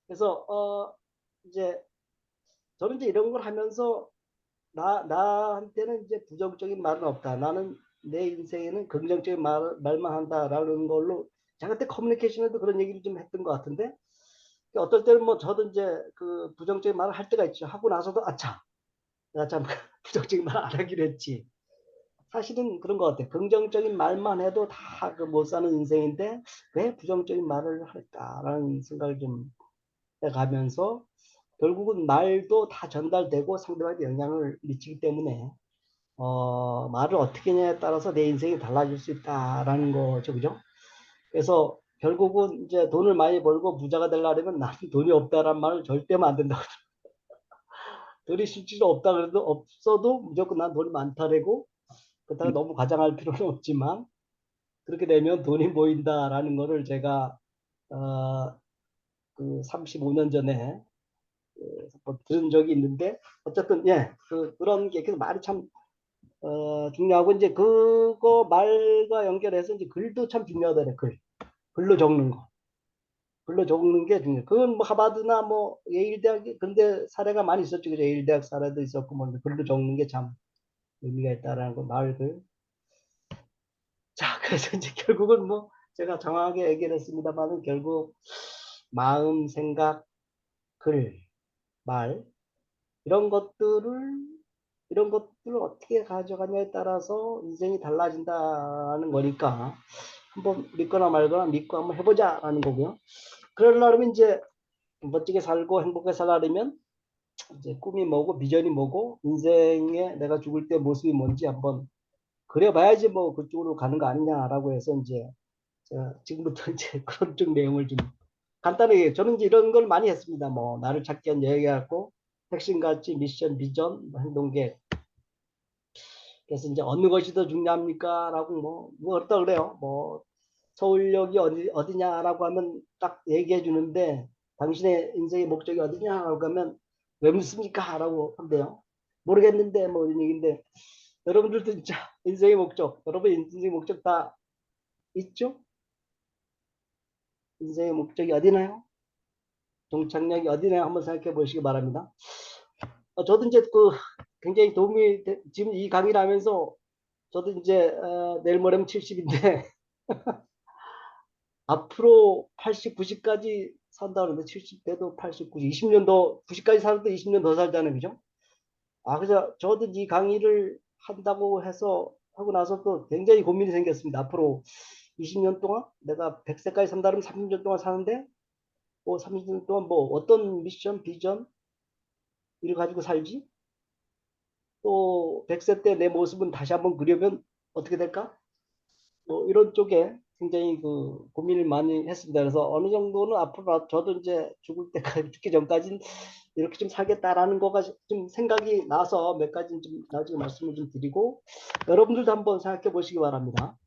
그래서 이제 저는 이제 이런 걸 하면서 나한테는 이제 부정적인 말은 없다. 나는 내 인생에는 긍정적인 말만 한다라는 걸로 제가 그때 커뮤니케이션에도 그런 얘기를 좀 했던 것 같은데 어떨 때는 뭐 저도 이제 그 부정적인 말을 할 때가 있죠. 하고 나서도 아차, 내가 참 부정적인 말 안 하기로 했지. 사실은 그런 것 같아요. 긍정적인 말만 해도 다 그 못 사는 인생인데 왜 부정적인 말을 할까라는 생각을 좀 해가면서 결국은 말도 다 전달되고 상대방에게 영향을 미치기 때문에 말을 어떻게 하냐에 따라서 내 인생이 달라질 수 있다라는 거죠, 그죠? 그래서 결국은 이제 돈을 많이 벌고 부자가 되려면 나는 돈이 없다라는 말을 절대 하면 안 된다고. 돈이 실제로 없다 그래도 없어도 무조건 난 돈이 많다라고 그렇다고 너무 과장할 필요는 없지만 그렇게 되면 돈이 모인다라는 거를 제가 어, 그 35년 전에 한번 들은 적이 있는데 어쨌든 예, 그런 게 그래서 말이 참 중요하고 이제 그거 말과 연결해서 이제 글도 참 중요하더래. 글로 적는 거. 글로 적는 게 중요해. 그건 뭐 하버드나 뭐 예일대학 근데 사례가 많이 있었죠. 그죠? 예일대학 사례도 있었고 뭐 글로 적는 게 참 의미가 있다라는 거 말글. 자, 그래서 이제 결국은 뭐 제가 정확하게 얘기를 했습니다만은 결국 마음, 생각, 글, 말 이런 것들을 어떻게 가져가냐에 따라서 인생이 달라진다는 거니까 한번 믿거나 말거나 믿고 한번 해보자라는 거고요. 그러려면 이제 멋지게 살고 행복하게 살려면 이제 꿈이 뭐고 비전이 뭐고 인생에 내가 죽을 때 모습이 뭔지 한번 그려봐야지 뭐 그쪽으로 가는 거 아니냐라고 해서 이제 제가 지금부터 이제 그런 쪽 내용을 좀 간단하게 저는 이제 이런 걸 많이 했습니다. 뭐 나를 찾기 위한 여행해갖고 핵심가치, 미션, 비전, 뭐 행동계획. 그래서 이제 어느 것이 더 중요합니까? 라고 뭐 어떻다 그래요. 뭐 서울역이 어디냐라고 하면 딱 얘기해 주는데 당신의 인생의 목적이 어디냐라고 하면 왜 묻습니까? 라고 한대요. 모르겠는데 뭐 이런 얘기인데 여러분들도 진짜 인생의 목적, 여러분 인생의 목적 다 있죠? 인생의 목적이 어디나요? 종착역이 어디나요? 한번 생각해 보시기 바랍니다. 저도 이제 굉장히 지금 이 강의를 하면서 저도 이제 내일 모레면 70인데 앞으로 80, 90까지 산다 그러는데 70대도 80, 90, 20년 더 90까지 살아도 20년 더 살잖아요, 그죠? 그래서 저도 이 강의를 한다고 해서 하고 나서 또 굉장히 고민이 생겼습니다. 앞으로 20년 동안 내가 100세까지 산다 그러면 30년 동안 사는데 뭐 30년 동안 뭐 어떤 미션, 비전 을 가지고 살지? 또 100세 때 내 모습은 다시 한번 그려면 어떻게 될까? 뭐 이런 쪽에 굉장히 그 고민을 많이 했습니다. 그래서 어느 정도는 앞으로 저도 이제 죽을 때까지 죽기 전까지는 이렇게 좀 살겠다라는 거가 좀 생각이 나서 몇 가지 좀 나중에 말씀을 좀 드리고 여러분들도 한번 생각해 보시기 바랍니다.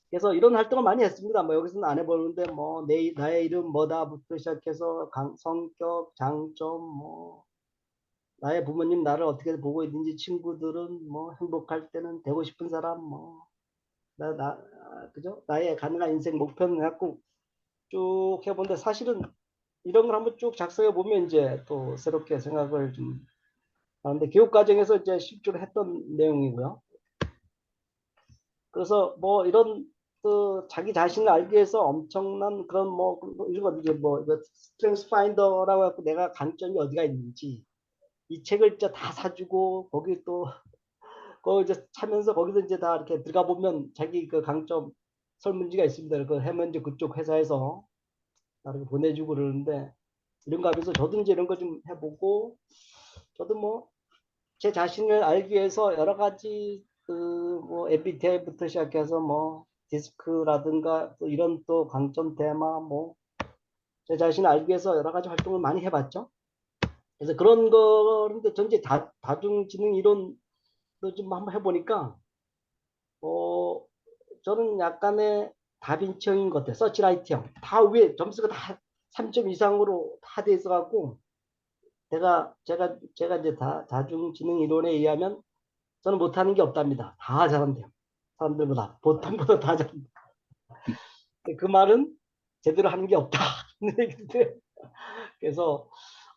그래서 이런 활동을 많이 했습니다. 뭐 여기서는 안 해보는데 뭐 나의 이름 뭐다부터 시작해서 성격, 장점, 뭐 나의 부모님 나를 어떻게 보고 있는지, 친구들은 뭐 행복할 때는 되고 싶은 사람, 뭐 그죠? 나의 가능한 인생 목표는 갖고 쭉 해본데 사실은 이런 걸 한번 쭉 작성해 보면 이제 또 새롭게 생각을 좀 하는데 교육 과정에서 이제 실제로 했던 내용이고요. 그래서 뭐 이런 그 자기 자신을 알기 위해서 엄청난 그런 뭐 이런 거 이제 뭐 스트렝스 파인더라고 해서 내가 강점이 어디가 있는지 이 책을 진짜 다 사주고 거기 또 그 이제 차면서 거기서 이제 다 이렇게 들어가 보면 자기 그 강점 설문지가 있습니다. 그걸 해면 이제 그쪽 회사에서 나를 보내주고 그러는데 이런 거 하면서 저도 이제 이런 거 좀 해보고 저도 뭐 제 자신을 알기 위해서 여러 가지 그 뭐 MBTI부터 시작해서 뭐 디스크라든가 또 이런 또 강점 테마 뭐 제 자신을 알기 위해서 여러 가지 활동을 많이 해봤죠. 그래서 그런 거인데 전체 다중지능 이론도 좀 한번 해보니까 저는 약간의 다빈치형인 것 같아요. 서치라이트형. 다 위에 점수가 다 3점 이상으로 다 돼 있어갖고 제가 이제 다중지능 이론에 의하면 저는 못하는 게 없답니다. 다 잘한대요. 사람들보다 보통보다 다 잘한다. 그 말은 제대로 하는 게 없다. 그래서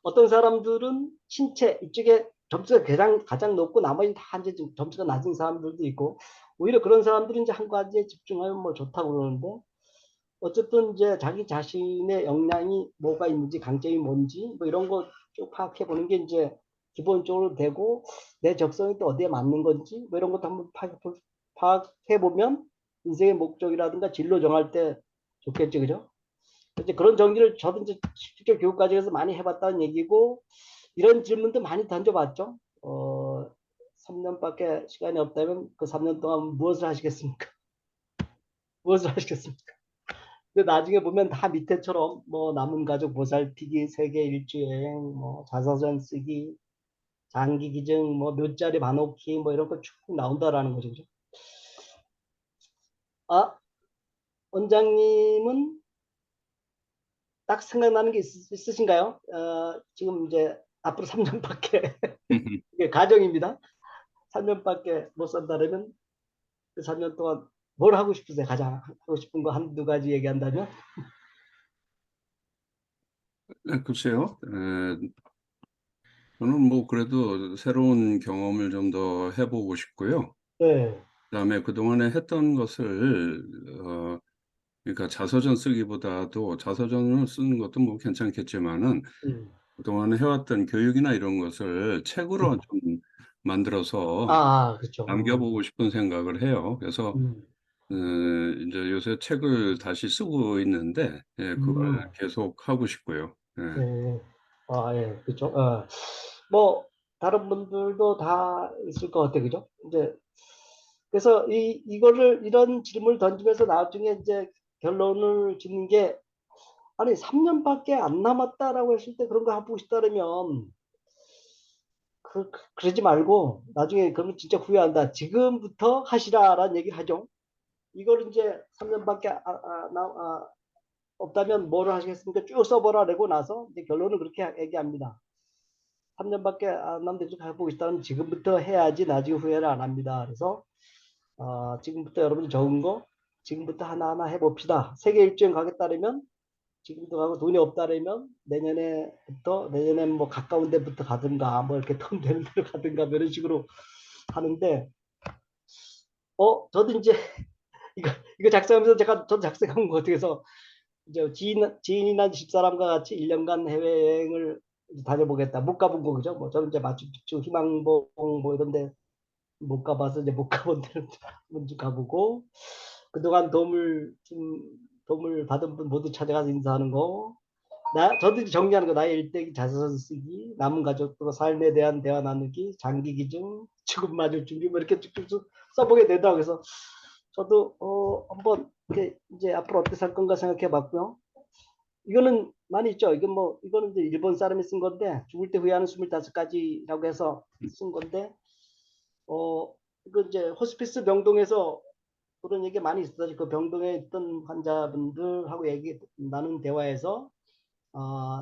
어떤 사람들은 신체 이쪽에 점수가 가장 높고 나머지 다 이제 좀 점수가 낮은 사람들도 있고 오히려 그런 사람들은 이제 한 가지에 집중하면 뭐 좋다고 그러는데 어쨌든 이제 자기 자신의 역량이 뭐가 있는지 강점이 뭔지 뭐 이런 거 쭉 파악해 보는 게 이제 기본적으로 되고 내 적성이 또 어디에 맞는 건지 뭐 이런 것도 한번 파악해 보면 인생의 목적이라든가 진로 정할 때 좋겠죠, 그죠? 이제 그런 정리를 저도 이제 실제 교육 과정에서 많이 해봤다는 얘기고 이런 질문도 많이 던져봤죠. 3년밖에 시간이 없다면 그 3년 동안 무엇을 하시겠습니까? 무엇을 하시겠습니까? 근데 나중에 보면 다 밑에처럼 뭐 남은 가족 보살피기, 세계 일주 여행, 뭐 자서전 쓰기, 장기 기증, 뭐 몇 자리 봐놓기, 뭐 이런 거 쭉 나온다라는 거죠. 그죠? 아, 원장님은 딱 생각나는 게 있으신가요? 지금 이제 앞으로 3년밖에 이게 가정입니다. 3년밖에 못 산다면 그 3년 동안 뭘 하고 싶으세요? 가장 하고 싶은 거 한두 가지 얘기한다면? 글쎄요. 저는 뭐 그래도 새로운 경험을 좀 더 해보고 싶고요. 네. 그다음에 그동안에 했던 것을 그러니까 자서전 쓰기보다도 자서전을 쓰는 것도 뭐 괜찮겠지만은 음. 그동안 해왔던 교육이나 이런 것을 책으로 좀 만들어서 그렇죠. 남겨보고 싶은 생각을 해요. 그래서 음. 이제 요새 책을 다시 쓰고 있는데 예, 그걸 음. 계속 하고 싶고요. 예. 예. 예, 그렇죠. 뭐 다른 분들도 다 있을 것 같아요, 그죠? 이제 그래서 이거를 이런 질문을 던지면서 나중에 이제 결론을 짓는 게 아니 3년밖에 안 남았다라고 했을 때 그런 거 하고 싶다면 그러지 말고 나중에 그러면 진짜 후회한다. 지금부터 하시라라는 얘기를 하죠. 이걸 이제 3년밖에 없다면 뭐를 하시겠습니까? 쭉 써보라고 나서 이제 결론은 그렇게 얘기합니다. 3년밖에 안 남는데 쭉 해보고 싶다면 지금부터 해야지 나중에 후회를 안 합니다. 그래서 지금부터 여러분들 적은 거 지금부터 하나하나 해봅시다. 세계 일주행 가겠다면 지금부터 가고 돈이 없다면 내년에 뭐 가까운 데부터 가든가 뭐 이렇게 돈 되는 데로 가든가 뭐 이런 식으로 하는데 저도 이제 이거 작성하면서 저도 작성한 것 같아서 이제 지인이나 집사람과 같이 1년간 해외여행을 다녀보겠다. 못 가본 거 그죠? 뭐 저는 이제 마추픽추, 희망봉 뭐 이런데 못 가봐서 이제 못 가본 데는 먼저 가보고 그동안 도움을 받은 분 모두 찾아가서 인사하는 거. 저도 정리하는 거 나의 일대기 자서전 쓰기, 남은 가족들과 삶에 대한 대화 나누기, 장기 기증, 죽음 맞을 준비 뭐 이렇게 쭉쭉 써보게 되더라고요. 그래서 저도 한번 이렇게 이제 앞으로 어떻게 살 건가 생각해 봤고요. 이거는 많이 있죠. 이거는 이제 일본 사람이 쓴 건데 죽을 때 후회하는 25가지라고 해서 쓴 건데 이거 이제 호스피스 병동에서 그런 얘기 많이 있었죠. 그 병동에 있던 환자분들하고 나눈 대화에서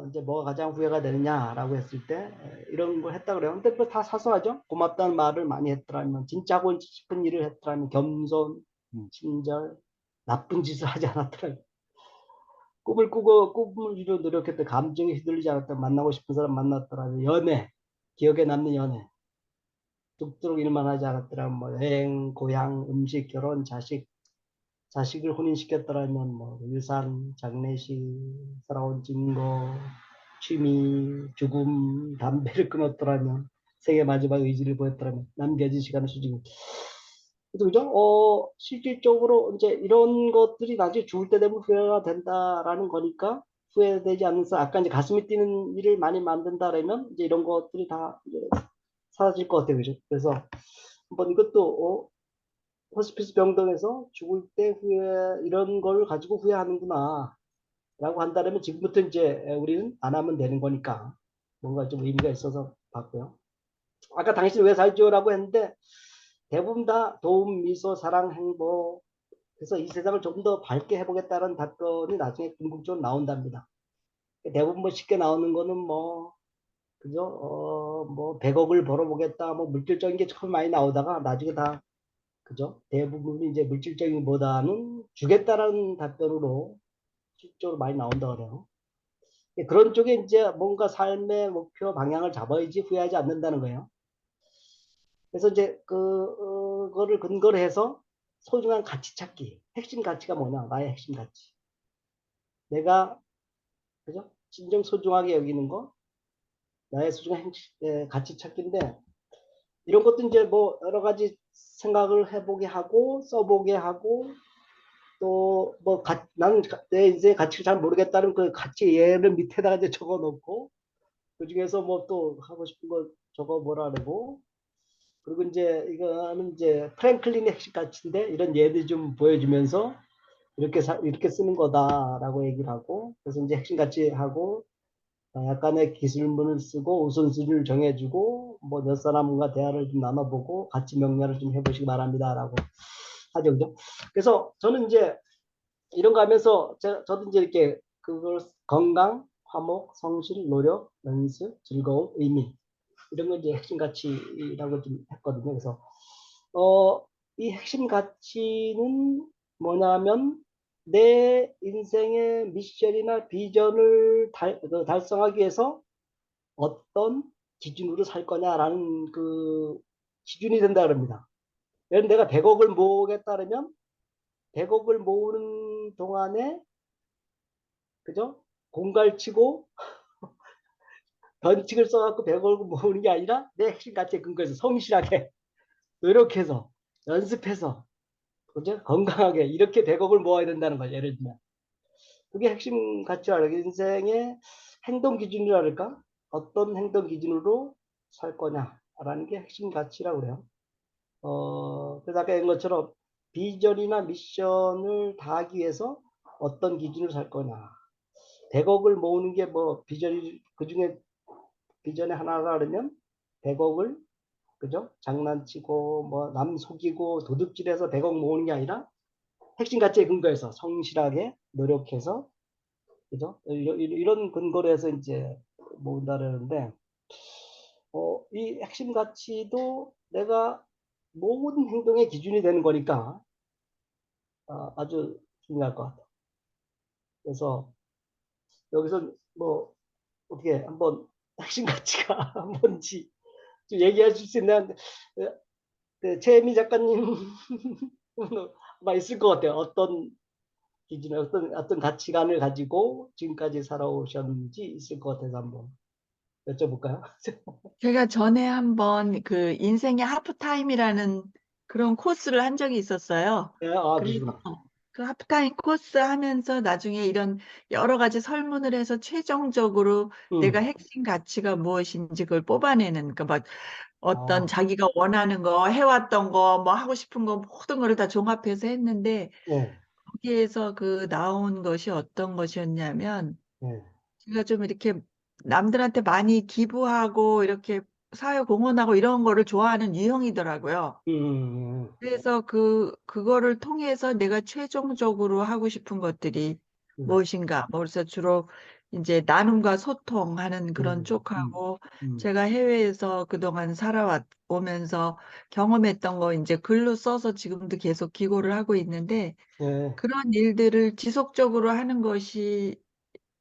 이제 뭐가 가장 후회가 되느냐라고 했을 때 이런 걸 했다 그래요. 근데 뭐 다 사소하죠. 고맙다는 말을 많이 했더라면, 진짜 하고 싶은 일을 했더라면, 겸손, 친절, 나쁜 짓을 하지 않았더라면, 꿈을 꾸고 꿈을 이루려 노력했던, 감정에 휘둘리지 않았던, 만나고 싶은 사람 만났더라면, 연애, 기억에 남는 연애, 뚝뚝 일만 하지 않았더라면, 뭐 여행, 고향, 음식, 결혼, 자식을 혼인시켰더라면, 뭐 유산, 장례식, 살아온 증거, 취미, 죽음, 담배를 끊었더라면, 생애 마지막 의지를 보였더라면, 남겨진 시간을 수직. 그죠? 실질적으로 이제 이런 것들이 나중에 죽을 때 되면 후회가 된다라는 거니까, 후회되지 않는서 아까 이제 가슴이 뛰는 일을 많이 만든다라면 이제 이런 것들이 다 이제 사라질 것 같아요. 그죠? 그래서 한번 이것도 호스피스 병동에서 죽을 때 후회, 이런 걸 가지고 후회하는구나 라고 한다면 지금부터 이제 우리는 안 하면 되는 거니까 뭔가 좀 의미가 있어서 봤고요. 아까 당신 왜 살죠? 라고 했는데 대부분 다 도움, 미소, 사랑, 행복, 그래서 이 세상을 좀 더 밝게 해보겠다는 답변이 나중에 궁극적으로 나온답니다. 대부분 뭐 쉽게 나오는 거는 뭐 그죠? 뭐 100억을 벌어보겠다, 뭐 물질적인 게 처음 많이 나오다가 나중에 다 그죠? 대부분이 이제 물질적인 보다는 주겠다라는 답변으로 실적으로 많이 나온다 그래요. 그런 쪽에 이제 뭔가 삶의 목표 방향을 잡아야지 후회하지 않는다는 거예요. 그래서 이제 그거를 근거로 해서 소중한 가치 찾기. 핵심 가치가 뭐냐? 나의 핵심 가치. 내가 그죠? 진정 소중하게 여기는 거, 나의 소중한 가치 찾기인데 이런 것도 이제 뭐 여러 가지 생각을 해보게 하고 써보게 하고 또 뭐 나는 내 인생의 가치를 잘 모르겠다는 그 가치 예를 밑에다가 이제 적어 놓고 그 중에서 뭐 또 하고 싶은 거 적어 보라고 그리고 이제 이거는 이제 프랭클린의 핵심 가치인데 이런 예를 좀 보여주면서 이렇게 쓰는 거다라고 얘기를 하고 그래서 이제 핵심 가치 하고 약간의 기술문을 쓰고 우선순위를 정해주고 뭐 몇 사람과 대화를 좀 나눠보고 가치 명료를 좀 해보시기 바랍니다라고 하죠. 그죠? 그래서 저는 이제 이런 거 하면서 저도 이제 이렇게 그걸 건강, 화목, 성실, 노력, 연습, 즐거움, 의미 이런 거 이제 핵심 가치라고 좀 했거든요. 그래서 이 핵심 가치는 뭐냐면 내 인생의 미션이나 비전을 달성하기 위해서 어떤 기준으로 살 거냐라는 그 기준이 된다 그럽니다. 예를 들어 내가 100억을 모으겠다면 100억을 모으는 동안에 그죠? 공갈치고 변칙을 써갖고 100억을 모으는 게 아니라 내 핵심 가치에 근거해서 성실하게 노력해서 연습해서 그죠? 건강하게 이렇게 100억을 모아야 된다는 거죠. 예를 들면 그게 핵심 가치라 인생의 행동 기준이라 할까? 어떤 행동 기준으로 살 거냐라는 게 핵심 가치라고 그래요. 그래서 아까 얘기한 것처럼 비전이나 미션을 다하기 위해서 어떤 기준으로 살 거냐. 100억을 모으는 게 뭐 비전이 그 중에 비전의 하나가 그러면 100억을 그죠? 장난치고 뭐 남 속이고 도둑질해서 100억 모으는 게 아니라 핵심 가치에 근거해서 성실하게 노력해서 그죠? 이런 근거로 해서 이제 모은다라는데 이 핵심 가치도 내가 모든 행동의 기준이 되는 거니까 아주 중요할 것 같아요. 그래서 여기서 뭐 어떻게 한번 핵심 가치가 뭔지 좀 얘기해 줄 수 있는 최혜미 작가님 아마 있을 것 같아요. 어떤 기준에 어떤 가치관을 가지고 지금까지 살아오셨는지 있을 것 같아서 한번 여쭤볼까요? 제가 전에 한번 그 인생의 하프타임이라는 그런 코스를 한 적이 있었어요. 네, 그래서 그러시구나. 그 하프타임 코스 하면서 나중에 이런 여러 가지 설문을 해서 최종적으로 내가 음, 핵심 가치가 무엇인지 그걸 뽑아내는, 그러니까 막 어떤 아, 자기가 원하는 거, 해왔던 거, 뭐 하고 싶은 거 모든 거를 다 종합해서 했는데 예, 거기에서 그 나온 것이 어떤 것이었냐면 예, 제가 좀 이렇게 남들한테 많이 기부하고 이렇게 사회 공헌하고 이런 거를 좋아하는 유형이더라고요. 그래서 그거를 통해서 내가 최종적으로 하고 싶은 것들이 음, 무엇인가. 뭐 그래서 주로 이제 나눔과 소통하는 그런 음, 쪽하고 음, 제가 해외에서 그동안 살아오면서 경험했던 거 이제 글로 써서 지금도 계속 기고를 하고 있는데 예, 그런 일들을 지속적으로 하는 것이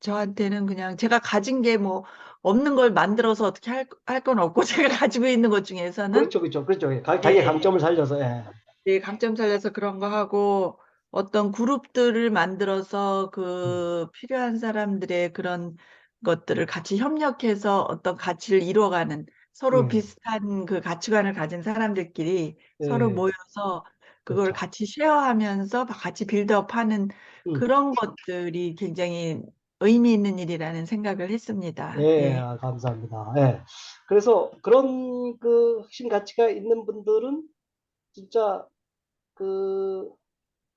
저한테는 그냥 제가 가진 게 뭐 없는 걸 만들어서 어떻게 할 건 없고 제가 가지고 있는 것 중에서는 그렇죠, 그렇죠, 그렇죠. 예, 자기의 예, 강점을 살려서, 예, 네, 강점 살려서 그런 거 하고 어떤 그룹들을 만들어서 음, 그 필요한 사람들의 그런 것들을 같이 협력해서 어떤 가치를 이루어가는 서로 예, 비슷한 그 가치관을 가진 사람들끼리 서로 예, 모여서 그걸 그렇죠. 같이 쉐어하면서 같이 빌드업하는 음, 그런 것들이 굉장히 의미 있는 일이라는 생각을 했습니다. 예, 예. 아, 감사합니다. 예. 그래서 그런 그 핵심 가치가 있는 분들은 진짜 그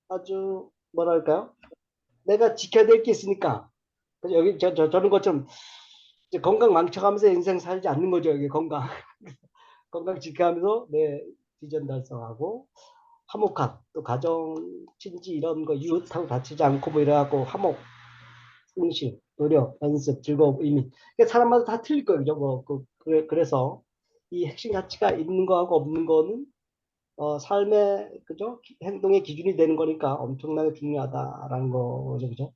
아주 뭐랄까요? 내가 지켜야 될 게 있으니까. 그래서 여기 저런 것처럼 이제 건강 망쳐가면서 인생 살지 않는 거죠. 여기 건강. 건강 지켜가면서 내 비전 달성하고 화목함, 또 가정, 친지 이런 거 이웃하고 다치지 않고 뭐 이래갖고 화목, 성실, 노력, 연습, 즐거움, 의미. 그러니까 사람마다 다 틀릴 거예요. 그죠? 뭐, 그래서 이 핵심 가치가 있는 거하고 없는 거는 삶의 그죠? 행동의 기준이 되는 거니까 엄청나게 중요하다라는 거죠, 그죠?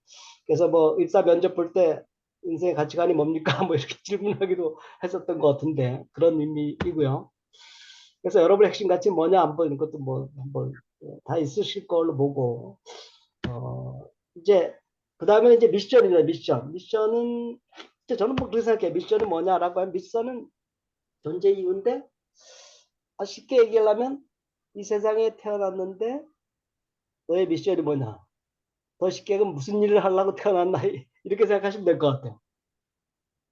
그래서 뭐 입사 면접 볼 때 인생의 가치관이 뭡니까? 뭐 이렇게 질문하기도 했었던 것 같은데 그런 의미이고요. 그래서 여러분의 핵심 가치 뭐냐 안 보이는 것도 뭐 한번 다 있으실 걸로 보고 이제 그 다음에 이제 미션입니다. 미션은 이제 저는 뭐 그렇게 생각해요. 미션은 뭐냐라고 하면 미션은 존재 이유인데 쉽게 얘기하려면 이 세상에 태어났는데 너의 미션이 뭐냐? 더 쉽게 그럼 무슨 일을 하려고 태어났나? 이렇게 생각하시면 될 것 같아요.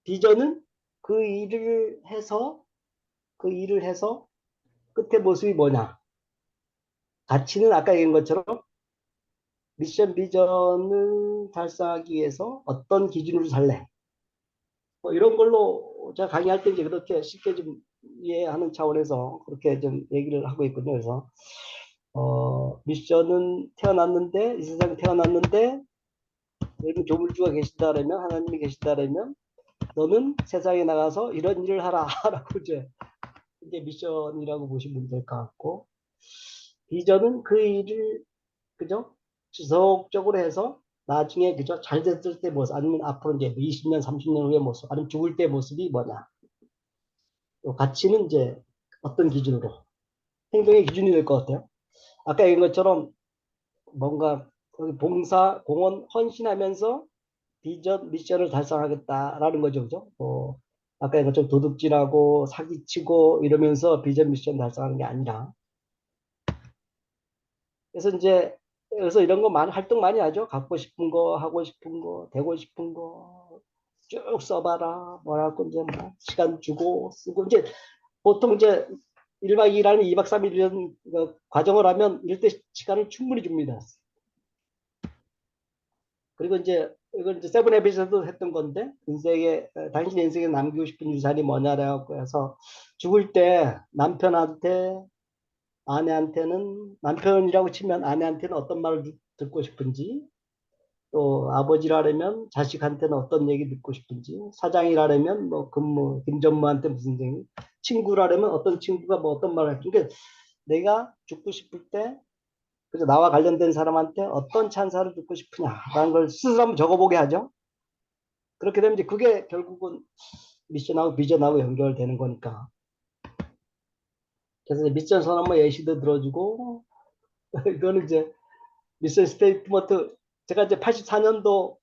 비전은 그 일을 해서 그 일을 해서 끝의 모습이 뭐냐? 가치는 아까 얘기한 것처럼 미션 비전을 달성하기 위해서 어떤 기준으로 살래? 뭐 이런 걸로 제가 강의할 때 이제 그렇게 쉽게 좀 이해하는 차원에서 그렇게 좀 얘기를 하고 있거든요. 그래서 미션은 태어났는데 이 세상에 태어났는데 여러분 조물주가 계신다라면 하나님이 계신다라면 너는 세상에 나가서 이런 일을 하라 라고 이제 미션이라고 보시면 될 것 같고 비전은 그 일을 그죠 지속적으로 해서 나중에 그죠 잘 됐을 때 모습 아니면 앞으로 이제 20년 30년 후의 모습 아니면 죽을 때 모습이 뭐냐 또 가치는 이제 어떤 기준으로 행동의 기준이 될 것 같아요. 아까 얘기한 것처럼 뭔가 봉사 공헌 헌신하면서 비전 미션을 달성하겠다라는 거죠, 그죠? 아까 얘기한 것처럼 도둑질하고 사기치고 이러면서 비전 미션 달성하는 게 아니라 그래서 이제 그래서 이런 거 많이 활동 많이 하죠. 갖고 싶은 거 하고 싶은 거 되고 싶은 거 쭉 써봐라 뭐라고 이제 뭐 시간 주고 쓰고 이제 보통 이제 1박 2일 아니면 2박 3일 이런 과정을 하면 이럴 때 시간을 충분히 줍니다. 그리고 이제 이건 이제 세븐 에피소드 했던 건데 인생에 당신 인생에 남기고 싶은 유산이 뭐냐라고 해서 죽을 때 남편한테 아내한테는 남편이라고 치면 아내한테는 어떤 말을 듣고 싶은지 또 아버지라면 자식한테는 어떤 얘기 듣고 싶은지 사장이라면 뭐 근무 김전무한테 무슨 얘기 친구라면 어떤 친구가 뭐 어떤 말을 할지 그러니까 내가 죽고 싶을 때 그래서 나와 관련된 사람한테 어떤 찬사를 듣고 싶으냐라는 걸 스스로 한번 적어보게 하죠. 그렇게 되면 이제 그게 결국은 미션하고 비전하고 연결되는 거니까. 그래서 미션 선 한번 예시도 들어주고 이거는 이제 미션 스테이트먼트 제가 이제 84년도에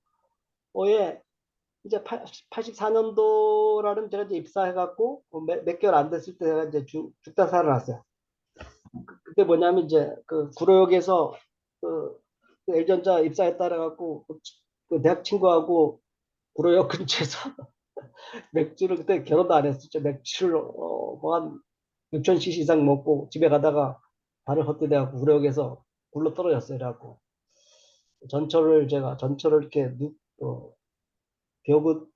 이제 84년도라는 제가 이제 입사해갖고 몇 개월 안 됐을 때 제가 이제 죽다 살아났어요. 그때 뭐냐면 이제 그 구로역에서 그 L전자 입사에 따라갖고 그 대학 친구하고 구로역 근처에서 맥주를 그때 결혼도 안 했었죠. 맥주를 뭐한 6,000cc 이상 먹고 집에 가다가 발을 헛디뎌갖고 우려역에서 굴러 떨어졌어요. 그래갖고 전철을 이렇게 벽,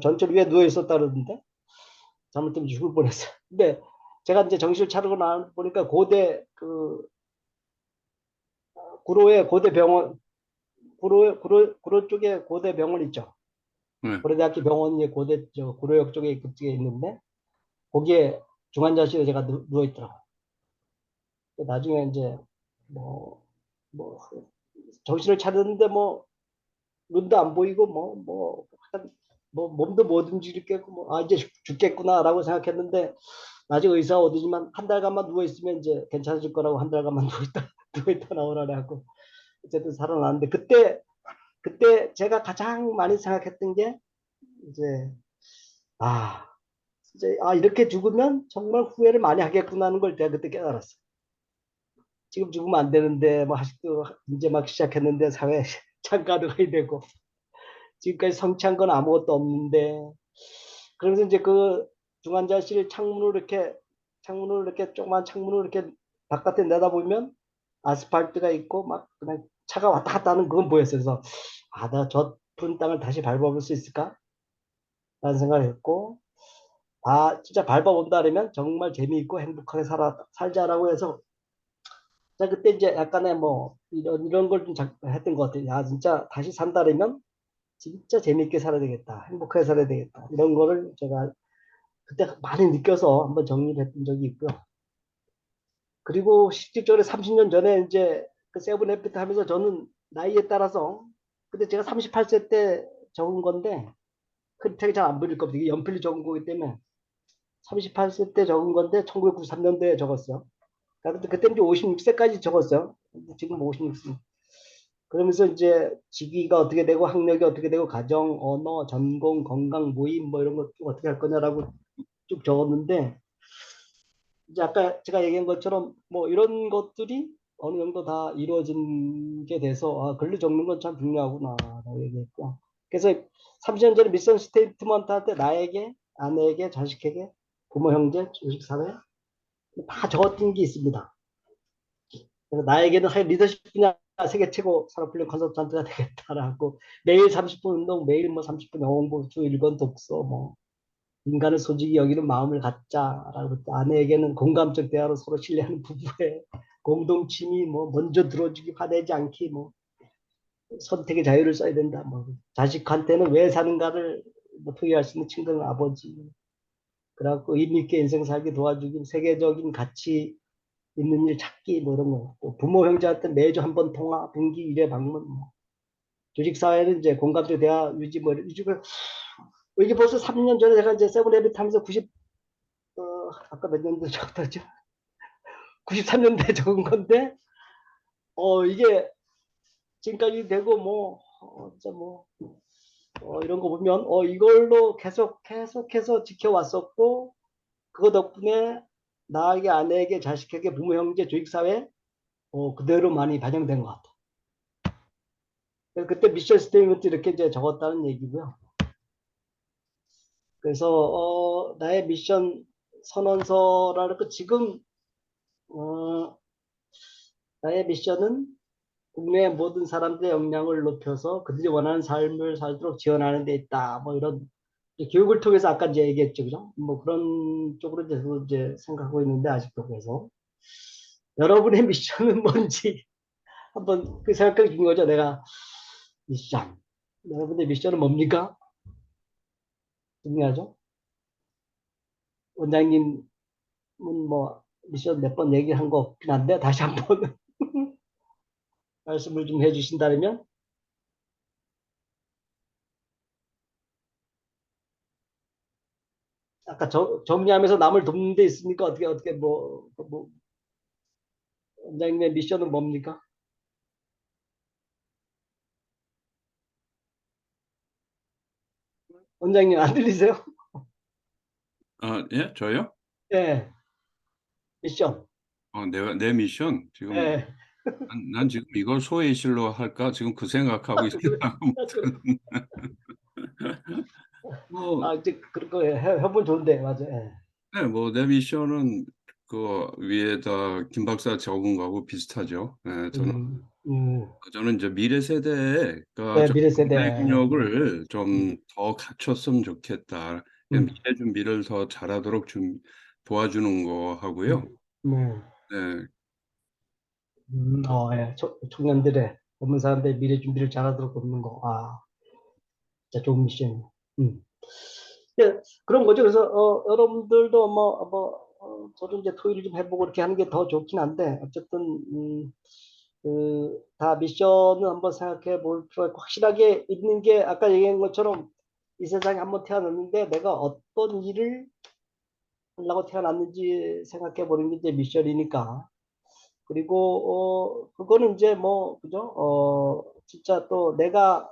전철 위에 누워 있었다 그러는데 잘못하면 죽을 뻔했어요. 근데 제가 이제 정신을 차리고 나 보니까 고대 구로에 고대 병원 구로 쪽에 고대 병원 있죠. 네. 고려대학교 병원이 구로역 쪽에 그쪽에 있는데 거기에 중환자실에 제가 누워 있더라고. 나중에 이제 뭐 정신을 차렸는데 눈도 안 보이고 몸도 못 움직이겠고 이제 죽겠구나라고 생각했는데 나중에 의사가 오더니만 한 달간만 누워 있으면 이제 괜찮아질 거라고 한 달간만 누워 있다 나오라고 하고 어쨌든 살아났는데 그때 제가 가장 많이 생각했던 게 이제 이렇게 죽으면 정말 후회를 많이 하겠구나 하는 걸 제가 그때 깨달았어요. 지금 죽으면 안 되는데 아직도 이제 막 시작했는데 사회 창가도가 되고 지금까지 성취한 건 아무것도 없는데 그러면서 이제 그 중환자실 조그만 창문으로 이렇게 바깥에 내다보면 아스팔트가 있고 막 그냥 차가 왔다 갔다 하는 그건 보였어요. 그래서 나 저 푸른 땅을 다시 밟아볼 수 있을까? 라는 생각을 했고 진짜 밟아본다 그러면 정말 재미있고 행복하게 살자라고 해서 제가 그때 이제 약간의 이런 걸 좀 했던 것 같아요. 진짜 다시 산다면 진짜 재미있게 살아야 되겠다. 행복하게 살아야 되겠다. 이런 거를 제가 그때 많이 느껴서 한번 정리를 했던 적이 있고요. 그리고 실질적으로 30년 전에 이제 그 세븐 에피트 하면서 저는 나이에 따라서 근데 제가 38세 때 적은 건데 큰 잘 안 보일 겁니다. 이게 연필로 적은 거기 때문에 38세 때 적은 건데 1993년도에 적었어요. 그때 이제 56세까지 적었어요. 지금 56세. 그러면서 이제 직위가 어떻게 되고 학력이 어떻게 되고 가정, 언어, 전공, 건강, 모임 이런 거 쭉 어떻게 할 거냐라고 쭉 적었는데 이제 아까 제가 얘기한 것처럼 이런 것들이 어느 정도 다 이루어진 게 돼서 글로 적는 건 참 중요하구나라고 얘기했고 그래서 30년 전에 미션 스테이트먼트 할 때 나에게, 아내에게, 자식에게, 부모, 형제, 조직사회 다 적었던 게 있습니다. 그래서 나에게는 리더십 분야 세계 최고 산업훈련 컨설턴트가 되겠다라고 매일 30분 운동, 매일 30분 영어 공부, 주 1권 독서, 인간을 솔직히 여기는 마음을 갖자라고 아내에게는 공감적 대화로 서로 신뢰하는 부부의 공동 취미, 먼저 들어주기, 화내지 않기, 선택의 자유를 써야 된다. 자식한테는 왜 사는가를 토의할 수 있는 친근 아버지. 그래갖고 의미 있게 인생 살기 도와주기, 세계적인 가치 있는 일 찾기 이런 거. 부모 형제한테 매주 한 번 통화, 분기 1회 방문. 조직 사회는 이제 공감적 대화 유지 이게 벌써 3년 전에 제가 이제 세븐레빗 하면서 아까 몇 년도 적었죠? 93년도에 적은 건데 이게 지금까지 되고 이런 거 보면 이걸로 계속해서 지켜왔었고 그거 덕분에 나에게, 아내에게, 자식에게, 부모, 형제, 조직사회 그대로 많이 반영된 것 같아요. 그때 미션 스테이트먼트 이렇게 이제 적었다는 얘기고요. 그래서 나의 미션 선언서라는 지금 나의 미션은 국내의 모든 사람들의 역량을 높여서 그들이 원하는 삶을 살도록 지원하는 데 있다. 이런 교육을 통해서 아까 이제 얘기했죠, 그죠? 그런 쪽으로 이제 생각하고 있는데 아직도 그래서 여러분의 미션은 뭔지 한번 그 생각해 준 거죠. 내가 미션. 여러분의 미션은 뭡니까? 중요하죠. 원장님은 미션 몇 번 얘기한 거 없긴 한데 다시 한번 말씀을 좀 해주신다면 아까 정리하면서 남을 돕는 데 있습니까? 어떻게 원장님의 미션은 뭡니까? 원장님 안 들리세요? 예, 저요? 네, 미션. 내 미션 지금 네. 난 지금 이걸 소회실로 할까 지금 그 생각하고 있습니다. 뭐 이제 그런 거 해보면 좋은데 맞아요. 예. 네, 뭐, 내 미션은 그 위에다 김 박사 적은 거하고 비슷하죠. 네, 음, 음, 저는 이제 미래 세대가 네, 좀 미래 세대. 경쟁력을 음, 좀 더 갖췄으면 좋겠다. 음, 미래 준비를 더 잘하도록 좀 도와주는 거 하고요. 음, 네. 네, 예. 청년들의 젊은 사람들의 미래 준비를 잘하도록 돕는 거. 아, 진짜 좋은 미션이에요. 음. 예, 그런 거죠. 그래서 여러분들도 저도 이제 토의를 좀 해보고 이렇게 하는 게 더 좋긴 한데 어쨌든 다 미션을 한번 생각해 볼 필요가 있고 확실하게 있는 게 아까 얘기한 것처럼 이 세상에 한번 태어났는데 내가 어떤 일을 하려고 태어났는지 생각해 보는 게 이제 미션이니까. 그리고 그거는 이제 뭐 그죠? 진짜 또 내가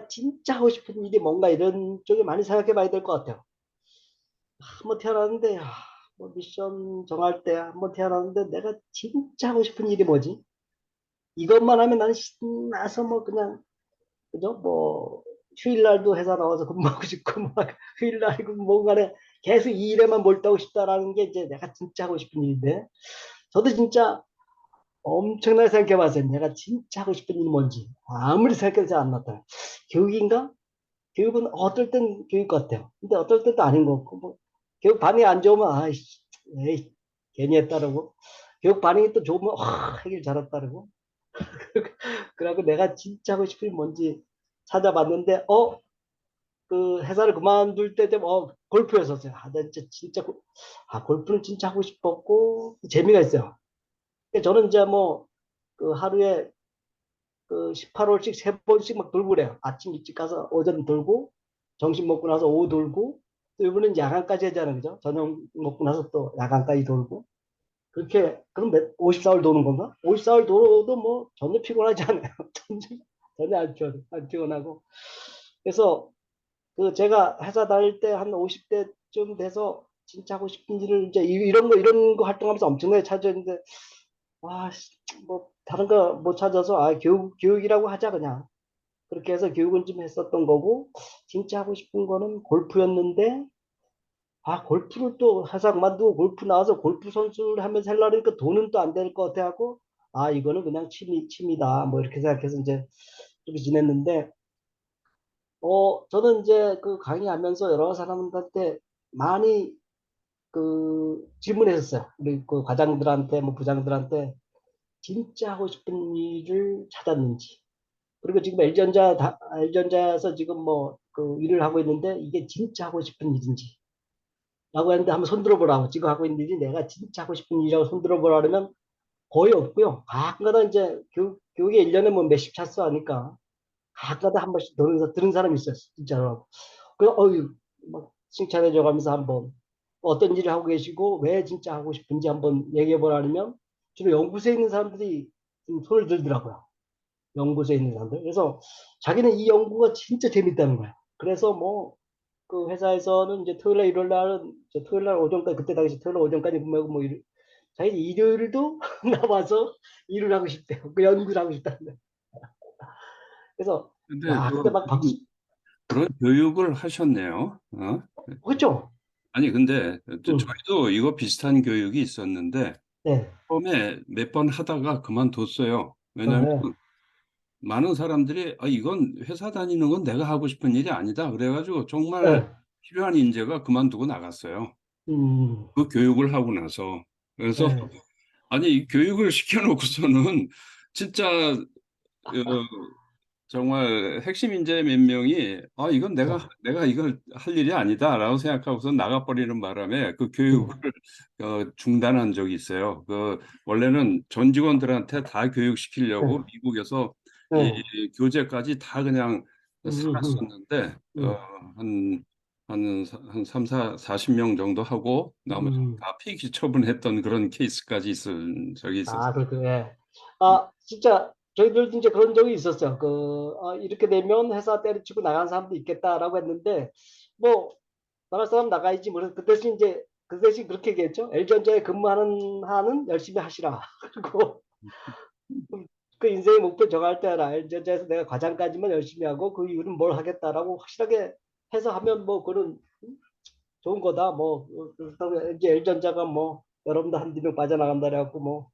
진짜 하고 싶은 일이 뭔가 이런 쪽에 많이 생각해 봐야 될 것 같아요. 한번 태어났는데 뭐 미션 정할 때 한번 태어났는데 내가 진짜 하고 싶은 일이 뭐지? 이것만 하면 나는 신나서 뭐 그냥 그죠? 뭐 휴일날도 회사 나와서 근무하고 싶고 막 휴일날이고 뭔가에 계속 이 일에만 몰두하고 싶다라는 게 이제 내가 진짜 하고 싶은 일인데 저도 진짜 엄청나게 생각해봤어요. 내가 진짜 하고 싶은 일이 뭔지 아무리 생각해도 잘 안 나타나요. 교육인가? 교육은 어떨 땐 교육 같아요. 근데 어떨 때도 아닌 것 같고 뭐 교육 반응이 안 좋으면 아이씨 에이 괜히 했다라고 교육 반응이 또 좋으면 하길 잘했다라고 그래갖고 내가 진짜 하고 싶은 게 뭔지 찾아봤는데 그 회사를 그만둘 때 되면 골프였었어요. 나 진짜 골프는 진짜 하고 싶었고 재미가 있어요. 저는 이제 뭐 그 하루에 그 18홀씩 세 번씩 막 돌고 그래요. 아침 일찍 가서 오전 돌고 점심 먹고 나서 오후 돌고 또 이번엔 야간까지 하잖아요. 그죠? 저녁 먹고 나서 또 야간까지 돌고 그렇게 그럼 54홀 도는 건가? 54홀 돌아도 뭐 전혀 피곤하지 않아요. 전혀 안 피곤하고 그래서 그 제가 회사 다닐 때 한 50대쯤 돼서 진짜 하고 싶은 일을 이제 이런 거 활동하면서 엄청나게 찾았는데 뭐 다른 거 못 찾아서 교육이라고 하자 그냥 그렇게 해서 교육은 좀 했었던 거고 진짜 하고 싶은 거는 골프였는데 골프를 또 회사 그만두고 골프 나와서 골프 선수를 하면서 하려니까 돈은 또 안 될 것 같아 하고 이거는 그냥 취미다 뭐 이렇게 생각해서 이제 좀 지냈는데 저는 이제 그 강의하면서 여러 사람들한테 많이 그 질문했었어요. 우리 그 과장들한테 뭐 부장들한테 진짜 하고 싶은 일을 찾았는지. 그리고 지금 L전자에서 지금 뭐 그 일을 하고 있는데 이게 진짜 하고 싶은 일인지. 라고 했는데 한번 손 들어보라고. 지금 하고 있는 일이 내가 진짜 하고 싶은 일이라고 손 들어보라 그러면 거의 없고요. 가끔가다 이제 교육에 1년에 뭐 몇십 차수 하니까 가끔가다 한 번씩 들은 사람이 있었어. 진짜로. 그래서 막 칭찬해줘 가면서 한번 어떤 일을 하고 계시고 왜 진짜 하고 싶은지 한번 얘기해 보라면 주로 연구소에 있는 사람들이 좀 손을 들더라고요. 연구소에 있는 사람들. 그래서 자기는 이 연구가 진짜 재밌다는 거야. 그래서 뭐 그 회사에서는 이제 토요일 날 일요일 날은 토요일 날 오전까지 그때 당시 토요일 날 오전까지 근무하고 뭐 자기 일요일도 나와서 일을 하고 싶대요. 그 연구를 하고 싶다는. 근데 그때 막 박수. 그런 교육을 하셨네요. 그렇죠? 아니, 근데 응. 저희도 이거 비슷한 교육이 있었는데 네. 처음에 몇 번 하다가 그만뒀어요. 왜냐하면 네. 많은 사람들이 이건 회사 다니는 건 내가 하고 싶은 일이 아니다. 그래가지고 정말 네. 필요한 인재가 그만두고 나갔어요. 음. 그 교육을 하고 나서. 그래서 네. 아니, 이 교육을 시켜놓고서는 진짜 정말 핵심 인재 몇 명이 이건 네. 내가 이걸 할 일이 아니다라고 생각하고서 나가버리는 바람에 그 음. 교육을 중단한 적이 있어요. 원래는 전 직원들한테 다 네. 교육시키려고 미국에서 이 네. 교재까지 다 그냥 음. 사놨었는데 음. 한, 한 3, 40명 정도 하고 나머지 음. 다 폐기 처분했던 그런 케이스까지 있은 적이 있었어요. 그렇군요. 예. 진짜 저희들도 이제 그런 적이 있었어요. 이렇게 되면 회사 때려치고 나간 사람도 있겠다라고 했는데 뭐 나갈 사람 나가야지. 뭐 그 대신 이제 그 대신 그렇게 얘기했죠. L전자에 근무하는 한은 열심히 하시라. 그리고 그 인생의 목표 정할 때 알아. L전자에서 내가 과장까지만 열심히 하고 그 이후는 뭘 하겠다라고 확실하게 해서 하면 뭐 그런 좋은 거다. 뭐 그렇다고 이제 L전자가 뭐 여러분들 한두 명 빠져나간다 그래갖고 뭐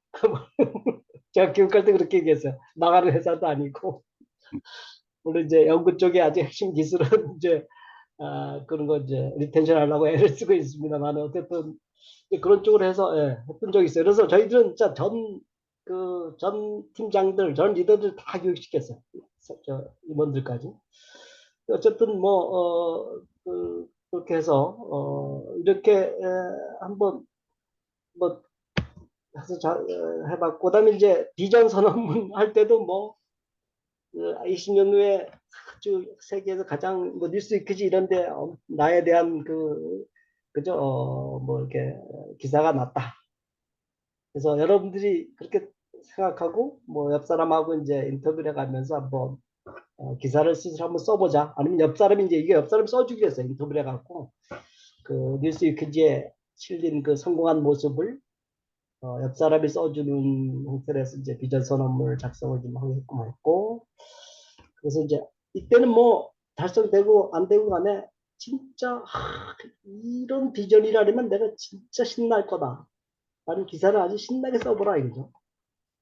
제가 교육할 때 그렇게 얘기했어요. 나가는 회사도 아니고 물론 이제 연구 쪽에 아주 핵심 기술은 이제 그런 거 이제 리텐션 하려고 애를 쓰고 있습니다만 어쨌든 그런 쪽으로 해서 예, 했던 적이 있어요. 그래서 저희들은 진짜 전 팀장들, 전 리더들 다 교육시켰어요. 저 임원들까지. 어쨌든 그렇게 해서 이렇게 한번 뭐 해서 해봤고, 그다음에 이제 비전 선언문 할 때도 뭐 20년 후에 아주 세계에서 가장 뭐 뉴스위크지 이런데 나에 대한 그죠 뭐 이렇게 기사가 났다. 그래서 여러분들이 그렇게 생각하고 뭐 옆 사람하고 이제 인터뷰를 해가면서 한번 기사를 스스로 한번 써보자. 아니면 옆 사람이 이제 이게 옆 사람이 써주기로 했어요. 인터뷰를 해갖고 그 뉴스위크지에 실린 그 성공한 모습을 옆 사람이 써주는 형태로 해서 이제 비전 선언문을 작성을 좀 하게끔 했고, 그래서 이제 이때는 뭐 달성되고 안 되고 간에 진짜 이런 비전이라면 내가 진짜 신날 거다. 라는 기사를 아주 신나게 써보라 이거죠.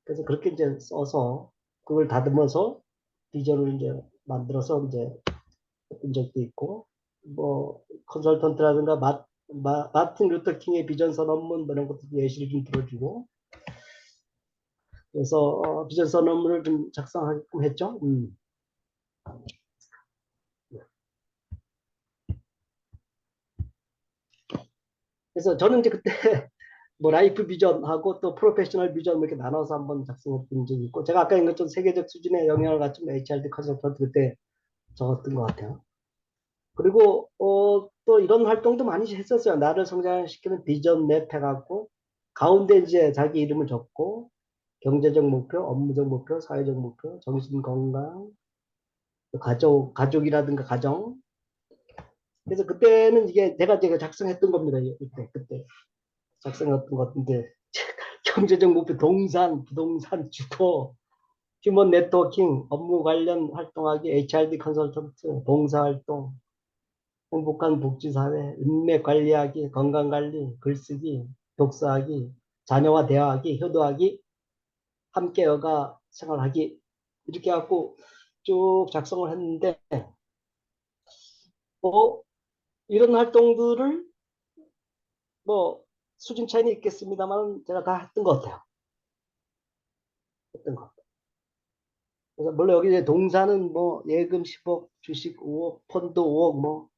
그래서 그렇게 이제 써서 그걸 다듬어서 비전을 이제 만들어서 이제 했던 적도 있고, 뭐 컨설턴트라든가 마틴 루터 킹의 비전 선언문 뭐 이런 것도 예시를 좀 들어주고, 그래서 비전 선언문을 좀 작성하게끔 했죠. 그래서 저는 이제 그때 뭐 라이프 비전하고 또 프로페셔널 비전 이렇게 나눠서 한번 작성했던 적이 있고, 제가 아까 얘기했던 세계적 수준의 영향을 갖춘 HRD 컨설턴트 그때 적었던 것 같아요. 그리고 또 이런 활동도 많이 했었어요. 나를 성장시키는 비전 맵 해갖고 가운데 이제 자기 이름을 적고 경제적 목표, 업무적 목표, 사회적 목표, 정신 건강, 가족이라든가 가정. 그래서 그때는 이게 제가 작성했던 겁니다. 그때 작성했던 것 같은데 경제적 목표 동산, 부동산, 주거, 휴먼 네트워킹, 업무 관련 활동하기, HRD 컨설턴트, 봉사활동, 행복한 복지사회, 인맥 관리하기, 건강관리, 글쓰기, 독서하기, 자녀와 대화하기, 효도하기, 함께 여가 생활하기 이렇게 갖고 쭉 작성을 했는데 뭐 이런 활동들을 뭐 수준 차이는 있겠습니다만 제가 다 했던 것 같아요. 했던 것. 그래서 물론 여기 이제 동사는 뭐 예금 10억, 주식 5억, 펀드 5억, 뭐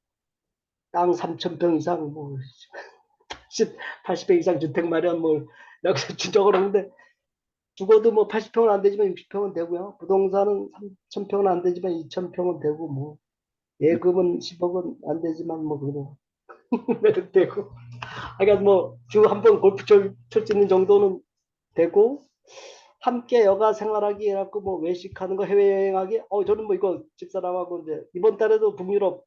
땅 3,000평 이상, 뭐 80평 이상 주택 마련, 뭐 여기서 적어놓는데 죽어도 뭐 80평은 안 되지만 60평은 되고요. 부동산은 3,000평은 안 되지만 2,000평은 되고, 뭐 예금은 10억은 안 되지만 뭐 그래도 되고. 그러니까 뭐 주 한 번 골프 칠 수 있는 정도는 되고, 함께 여가 생활하기 해갖고 뭐 외식하는 거 해외여행하기. 저는 뭐 이거 집사람하고 이제 이번 달에도 북유럽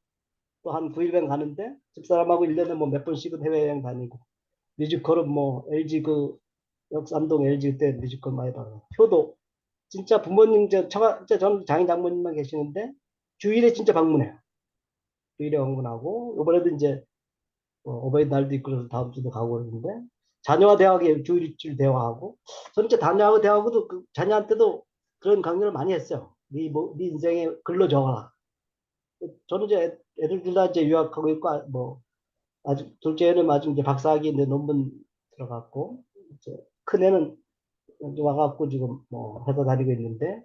또 한 9일간 가는데 집사람하고 1년에 뭐 몇 번씩은 해외여행 다니고, 뮤지컬은 뭐 LG 역삼동 LG 때 뮤지컬 많이 봐요. 효도 진짜 부모님 진짜 저는 장인 장모님만 계시는데 주일에 진짜 방문해요. 주일에 방문하고 이번에도 이제 어버이날도 있고 그래서 다음 주도 가고 그러는데 자녀와 대화하기 주일주일 대화하고, 저는 이제 자녀하고 대화하고도 그 자녀한테도 그런 강연을 많이 했어요. 네 인생에 글로 적어라. 저는 이제 애들 둘 다 이제 유학하고 있고 뭐 아직 둘째는 아직 이제 박사학위 이제 논문 들어갔고, 이제 큰애는 와갖고 지금 뭐 회사 다니고 있는데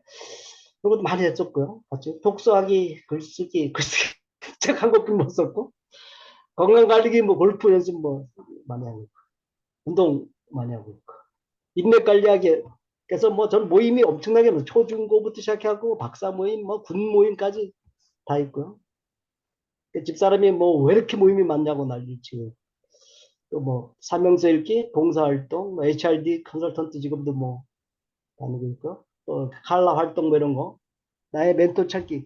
그런 것도 많이 했었고요. 같이 독서하기, 글쓰기 책 한 권뿐 못 썼고, 건강관리 뭐 골프 연습 뭐 많이 하고 있고, 운동 많이 하고 있고, 인맥 관리하기. 그래서 뭐 전 모임이 엄청나게 초중고부터 시작하고 박사 모임, 뭐 군 모임까지 다 있고요. 집사람이 뭐 왜 이렇게 모임이 많냐고 난리치고, 또 뭐 사명서 읽기, 봉사활동, 뭐 HRD 컨설턴트 지금도 뭐 다니고 있고, 또 칼라 활동 뭐 이런 거, 나의 멘토 찾기.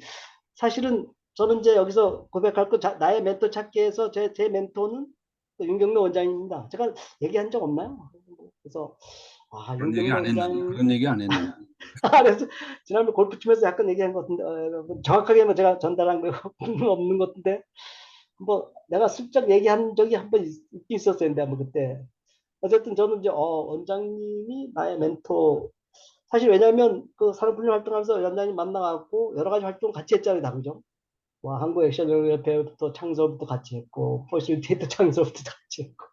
사실은 저는 이제 여기서 고백할 거, 나의 멘토 찾기에서 제 멘토는 또 윤경래 원장입니다. 제가 얘기한 적 없나요? 그래서 그런 얘기 윤경래 안 했는데, 원장 그런 얘기 안 했는데. 그래서 지난번 골프 치면서 약간 얘기한 것 같은데 정확하게는 제가 전달한 거 없는 것 같은데 뭐 내가 슬쩍 얘기한 적이 한 번 있었어요. 근데 뭐 그때 어쨌든 저는 이제 원장님이 나의 멘토. 사실 왜냐면 그 산업훈련 활동하면서 원장님 만나갖고 여러 가지 활동 같이 했잖아요, 다 그죠? 뭐 한국 액션연구협회부터 창설부터 같이 했고, 포시리테이터 창설부터 같이 했고,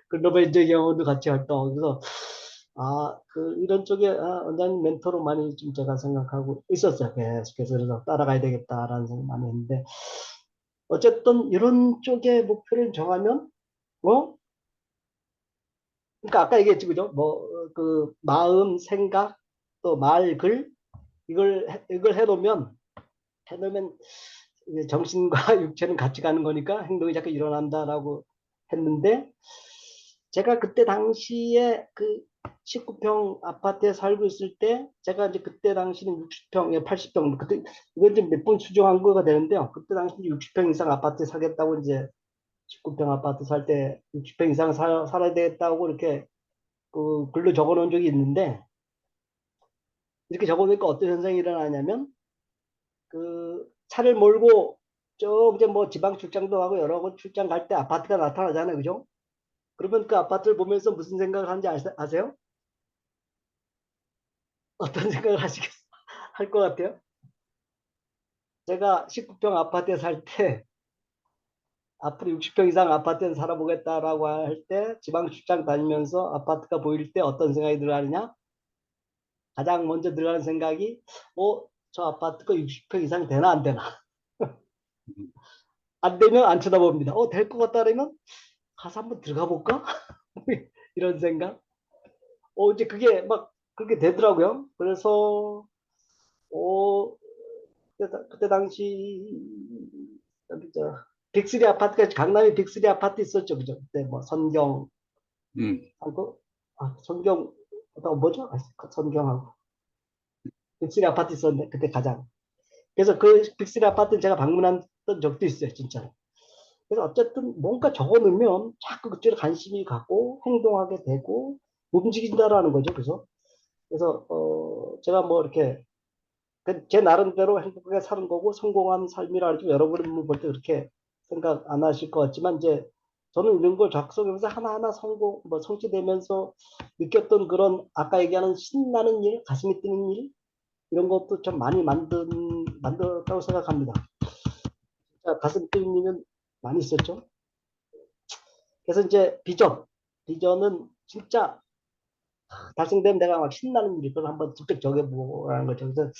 글로벌 인재 경영원도 같이 활동하고. 그래서 그 이런 쪽에 원장님 멘토로 많이 좀 제가 생각하고 있었어요. 계속해서. 그래서 따라가야 되겠다라는 생각 많이 했는데, 어쨌든 이런 쪽의 목표를 정하면 뭐 그러니까 아까 얘기했지 그죠? 뭐 그 마음, 생각, 또 말, 글 이걸 해놓으면 이제 정신과 육체는 같이 가는 거니까 행동이 자꾸 일어난다라고 했는데, 제가 그때 당시에 그 19평 아파트에 살고 있을 때, 제가 이제 그때 당시는 60평, 80평, 그때 이건 이제 몇 번 수정한 거가 되는데요. 그때 당시 60평 이상 아파트에 살겠다고, 이제 19평 아파트 살 때 60평 이상 살아야 되겠다고 이렇게 그 글로 적어 놓은 적이 있는데, 이렇게 적어 놓으니까 어떤 현상이 일어나냐면, 그 차를 몰고 쭉 이제 뭐 지방 출장도 하고 여러 곳 출장 갈 때 아파트가 나타나잖아요. 그죠? 그러면 그 아파트를 보면서 무슨 생각을 하는지 아세요? 어떤 생각을 할 것 같아요? 제가 19평 아파트에 살 때 앞으로 60평 이상 아파트에 살아보겠다라고 할 때, 지방 출장 다니면서 아파트가 보일 때 어떤 생각이 들어가느냐? 가장 먼저 들어가는 생각이, 저 아파트가 60평 이상 되나 안 되나? 음, 안 되면 안 쳐다봅니다. 될 것 같다 그러면 가서 한번 들어가 볼까? 이런 생각. 이제 그게 막 그렇게 되더라고요. 그래서 어, 그때 당시 여기 빅리리 아파트가, 강남에 빅리리 아파트 있었죠, 그죠? 그때 뭐 선경 음, 하고, 선경 뭐죠? 선경하고 빅리리 아파트 있었는데 그때 가장. 그래서 그 빅리리 아파트 제가 방문한 적도 있어요, 진짜로. 그래서 어쨌든 뭔가 적어 놓으면 자꾸 그쪽에 관심이 가고 행동하게 되고 움직인다라는 거죠. 그래서 제가 뭐 이렇게 제 나름대로 행복하게 사는 거고 성공한 삶이라 좀 여러분은 볼 때 그렇게 생각 안 하실 것 같지만, 이제 저는 이런 걸 작성하면서 하나하나 성취되면서 느꼈던 그런 아까 얘기하는 신나는 일, 가슴이 뛰는 일, 이런 것도 좀 많이 만들었다고 생각합니다. 진짜 가슴 뛰는 일은 많이 있었죠. 그래서 이제 비전은 진짜 달성되면 내가 막 신나는 일, 그걸 한번 직접 적어보라는 거죠. 그래서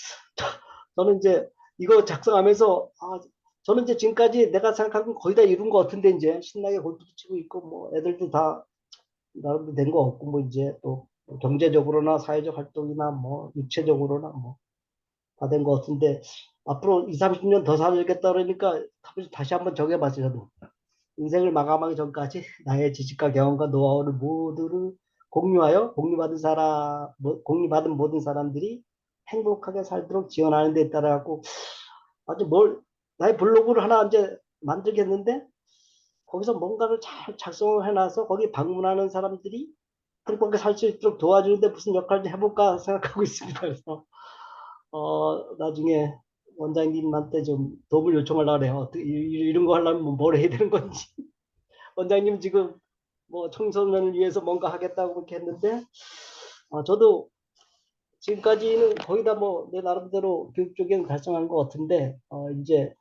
저는 이제 이거 작성하면서 저는 이제 지금까지 내가 생각한 건 거의 다 이룬 것 같은데, 이제 신나게 골프도 치고 있고 뭐 애들도 다 나름대로 된 거 없고, 뭐 이제 또 경제적으로나 사회적 활동이나 뭐 육체적으로나 뭐 다 된 것 같은데, 앞으로 2, 30년 더 살겠다 그러니까 다시 한번 정해봤어요. 저도 인생을 마감하기 전까지 나의 지식과 경험과 노하우를 모두를 공유하여 공유받은 모든 사람들이 행복하게 살도록 지원하는 데 따라갖고 아주 나의 블로그를 하나 이제 만들겠는데, 거기서 뭔가를 잘 작성을 해놔서 거기 방문하는 사람들이 행복하게 살 수 있도록 도와주는데 무슨 역할을 해볼까 생각하고 있습니다. 그래서 나중에 원장님한테 좀 도움을 요청하려고 그래요. 어떻게 이런 거 하려면 뭘 해야 되는 건지. 원장님 지금 뭐 청소년을 위해서 뭔가 하겠다고 그렇게 했는데, 저도 지금까지는 거의 다 뭐 내 나름대로 교육 쪽에는 달성한 것 같은데, 이제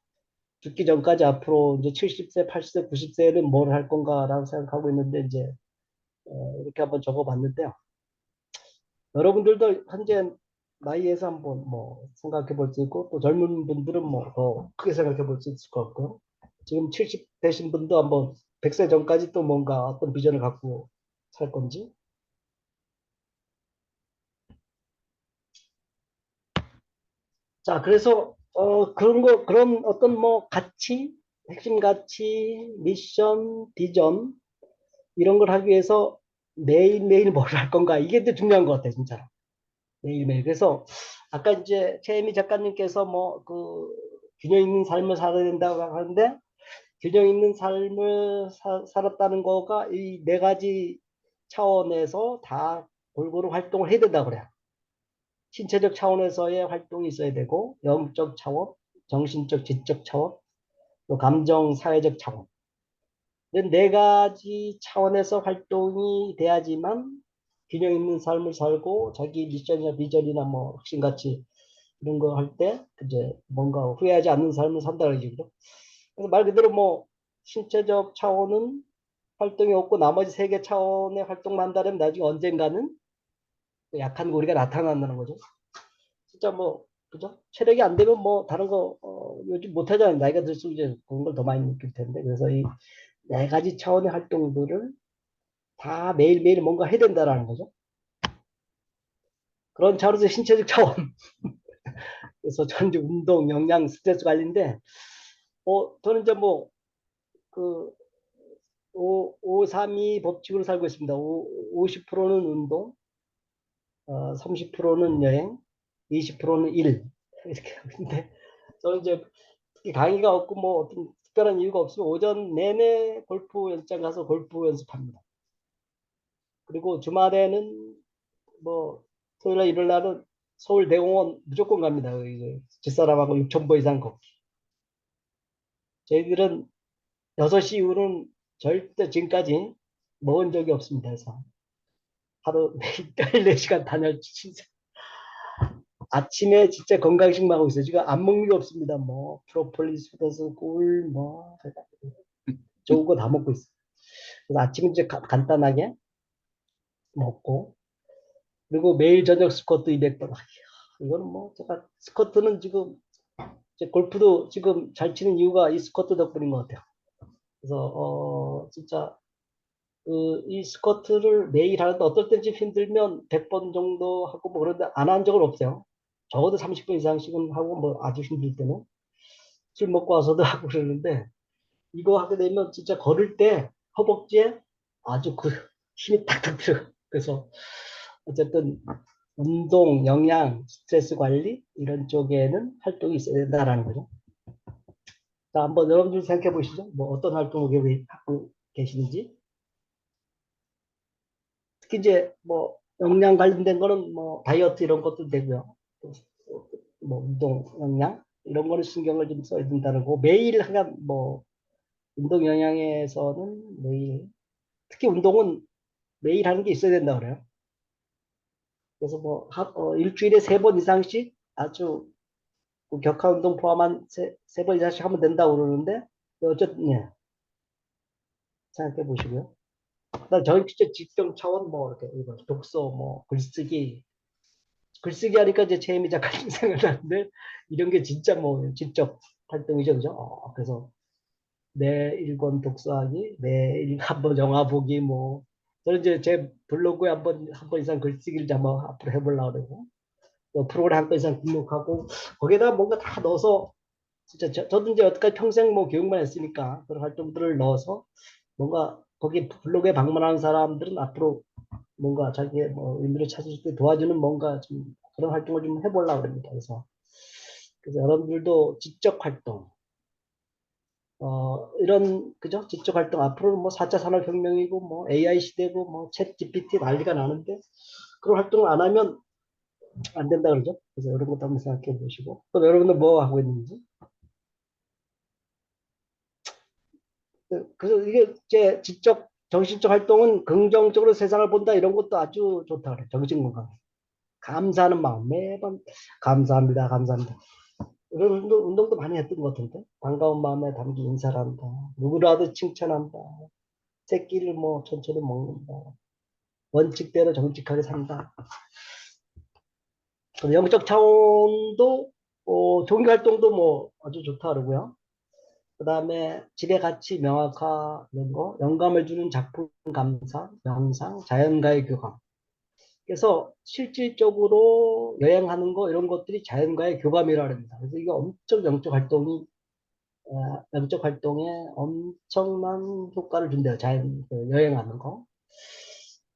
죽기 전까지 앞으로 이제 70세, 80세, 90세는 뭘 할 건가라고 생각하고 있는데, 이제 이렇게 한번 적어봤는데요. 여러분들도 현재 나이에서 한번 뭐 생각해 볼 수 있고, 또 젊은 분들은 뭐 더 크게 생각해 볼 수 있을 것 같고요. 지금 70 되신 분도 한번 100세 전까지 또 뭔가 어떤 비전을 갖고 살 건지. 자, 그래서 그런 어떤 뭐 가치, 핵심 가치, 미션, 비전 이런 걸 하기 위해서 매일매일 뭘 할 건가, 이게 더 중요한 것 같아요, 진짜. 매일매일. 그래서 아까 이제 최혜미 작가님께서 뭐 그 균형 있는 삶을 살아야 된다고 하는데, 균형 있는 삶을 살았다는 거가 이 네 가지 차원에서 다 골고루 활동을 해야 된다고 그래요. 신체적 차원에서의 활동이 있어야 되고, 영적 차원, 정신적, 지적 차원, 또 감정, 사회적 차원. 이런 네 가지 차원에서 활동이 돼야지만 균형 있는 삶을 살고 자기 미션이나 비전이나 뭐 혁신가치 이런 거 할 때 이제 뭔가 후회하지 않는 삶을 산다는 얘기죠. 그래서 말 그대로 뭐 신체적 차원은 활동이 없고 나머지 세 개 차원의 활동만 한다면 나중에 언젠가는 약한 고리가 나타난다는 거죠. 진짜 뭐 그죠? 체력이 안 되면 뭐 다른 거 요즘 못 하잖아요. 나이가 들수록 이제 그런 걸 더 많이 느낄 텐데. 그래서 이 네 가지 차원의 활동들을 다 매일매일 뭔가 해야 된다라는 거죠. 그런 차원에서 신체적 차원. 그래서 저는 이제 운동, 영양, 스트레스 관리인데, 저는 이제 뭐, 그, 5-3-2 법칙으로 살고 있습니다. 50%는 운동, 30%는 여행, 20%는 일. 이렇게 하는데, 저는 이제 특히 강의가 없고 뭐 어떤 특별한 이유가 없으면 오전 내내 골프 연장 가서 골프 연습합니다. 그리고 주말에는 뭐 토요일날 일요일날은 서울 대공원 무조건 갑니다. 집사람하고 6,000보 이상 걷기. 저희들은 6시 이후는 절대 지금까지 먹은 적이 없습니다. 그래서 하루 매일 4시간 다녔지. 진짜. 아침에 진짜 건강식만 하고 있어요. 지금 안 먹는 게 없습니다. 뭐 프로폴리스, 소다스, 꿀, 뭐 좋은 거 다 먹고 있어요. 그래서 아침은 이제 간단하게 먹고 그리고 매일 저녁 스쿼트 200번 하기. 이거는 뭐 제가 스쿼트는 지금 골프도 지금 잘 치는 이유가 이 스쿼트 덕분인 것 같아요. 그래서 진짜 이 스쿼트를 매일 하는데 어떨 땐 좀 힘들면 100번 정도 하고 뭐 그런데 안 한 적은 없어요. 적어도 30분 이상씩은 하고 뭐 아주 힘들 때는 술 먹고 와서도 하고 그러는데 이거 하게 되면 진짜 걸을 때 허벅지에 아주 그 힘이 탁탁 들어. 그래서 어쨌든 운동, 영양, 스트레스 관리 이런 쪽에는 활동이 있어야 된다라는 거죠. 자, 한번 여러분들 생각해 보시죠. 뭐 어떤 활동을 하고 계시는지. 특히 이제 뭐 영양 관련된 거는 뭐 다이어트 이런 것도 되고요. 뭐 운동, 영양 이런 거는 신경을 좀 써야 된다는 거. 매일 하면 뭐 운동 영양에서는 매일 특히 운동은 매일 하는 게 있어야 된다 그래요. 그래서 뭐 일주일에 3번 이상씩 아주 그 격한 운동 포함한 세 번 이상씩 하면 된다고 그러는데 어쨌든 예, 생각해 보시고요. 그다음 저희 진짜 직경 차원 뭐 이렇게 이거 독서 뭐 글쓰기 하니까 이제 최혜미 작가님 생각나는데 이런 게 진짜 뭐 지적 활동이죠, 그죠? 그래서 매일 권 독서하기, 매일 한번 영화 보기 뭐 저는 이제 제 블로그에 한 번 이상 글쓰기를 한번 앞으로 해보려고 그러고 또 프로그램 한 번 이상 등록하고 거기에다 뭔가 다 넣어서 진짜 저도 이제 여태까지 평생 뭐 교육만 했으니까 그런 활동들을 넣어서 뭔가 거기 블로그에 방문하는 사람들은 앞으로 뭔가 자기의 뭐 의미를 찾을 때 도와주는 뭔가 좀 그런 활동을 좀 해보려고 합니다. 그래서 여러분들도 지적 활동, 이런 그죠? 지적 활동 앞으로는 뭐 4차 산업혁명이고 뭐 AI 시대고 뭐 챗 GPT 난리가 나는데 그런 활동을 안 하면 안 된다 그러죠. 그래서 이런 것도 한번 생각해 보시고 또 여러분들 뭐 하고 있는지. 그래서 이게 제 지적 정신적 활동은 긍정적으로 세상을 본다 이런 것도 아주 좋다 그래. 정신건강. 감사하는 마음 매번 감사합니다, 감사합니다. 이런 운동도 많이 했던 것 같은데 반가운 마음에 담긴 인사를 한다. 누구라도 칭찬한다. 새끼를 뭐 천천히 먹는다. 원칙대로 정직하게 산다. 영적 차원도 종교 활동도 뭐 아주 좋다 그러고요. 그 다음에 집의 가치 명확화하는 거, 영감을 주는 작품 감상, 명상, 자연과의 교감. 그래서 실질적으로 여행하는 거 이런 것들이 자연과의 교감이라 합니다. 그래서 이게 엄청 영적 활동에 엄청난 효과를 준대요. 여행하는 거.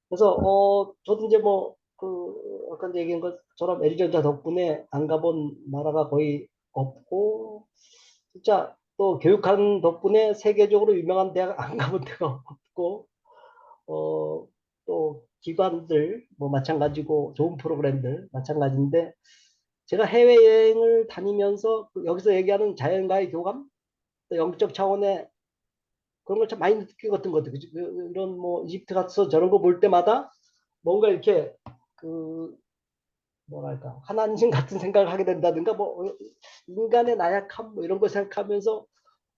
그래서 저도 이제 뭐 아까 얘기한 것처럼 에리전자 덕분에 안 가본 나라가 거의 없고 진짜 또 교육하는 덕분에 세계적으로 유명한 대학 안 가본 데가 없고 또 기관들 뭐 마찬가지고 좋은 프로그램들 마찬가지인데 제가 해외여행을 다니면서 여기서 얘기하는 자연과의 교감 또 영적 차원의 그런 걸 참 많이 느끼거든 것 같아요. 이런 뭐 이집트 가서 저런 거 볼 때마다 뭔가 이렇게 그 뭐랄까 하나님 같은 생각을 하게 된다든가 뭐 인간의 나약함 뭐 이런 거 생각하면서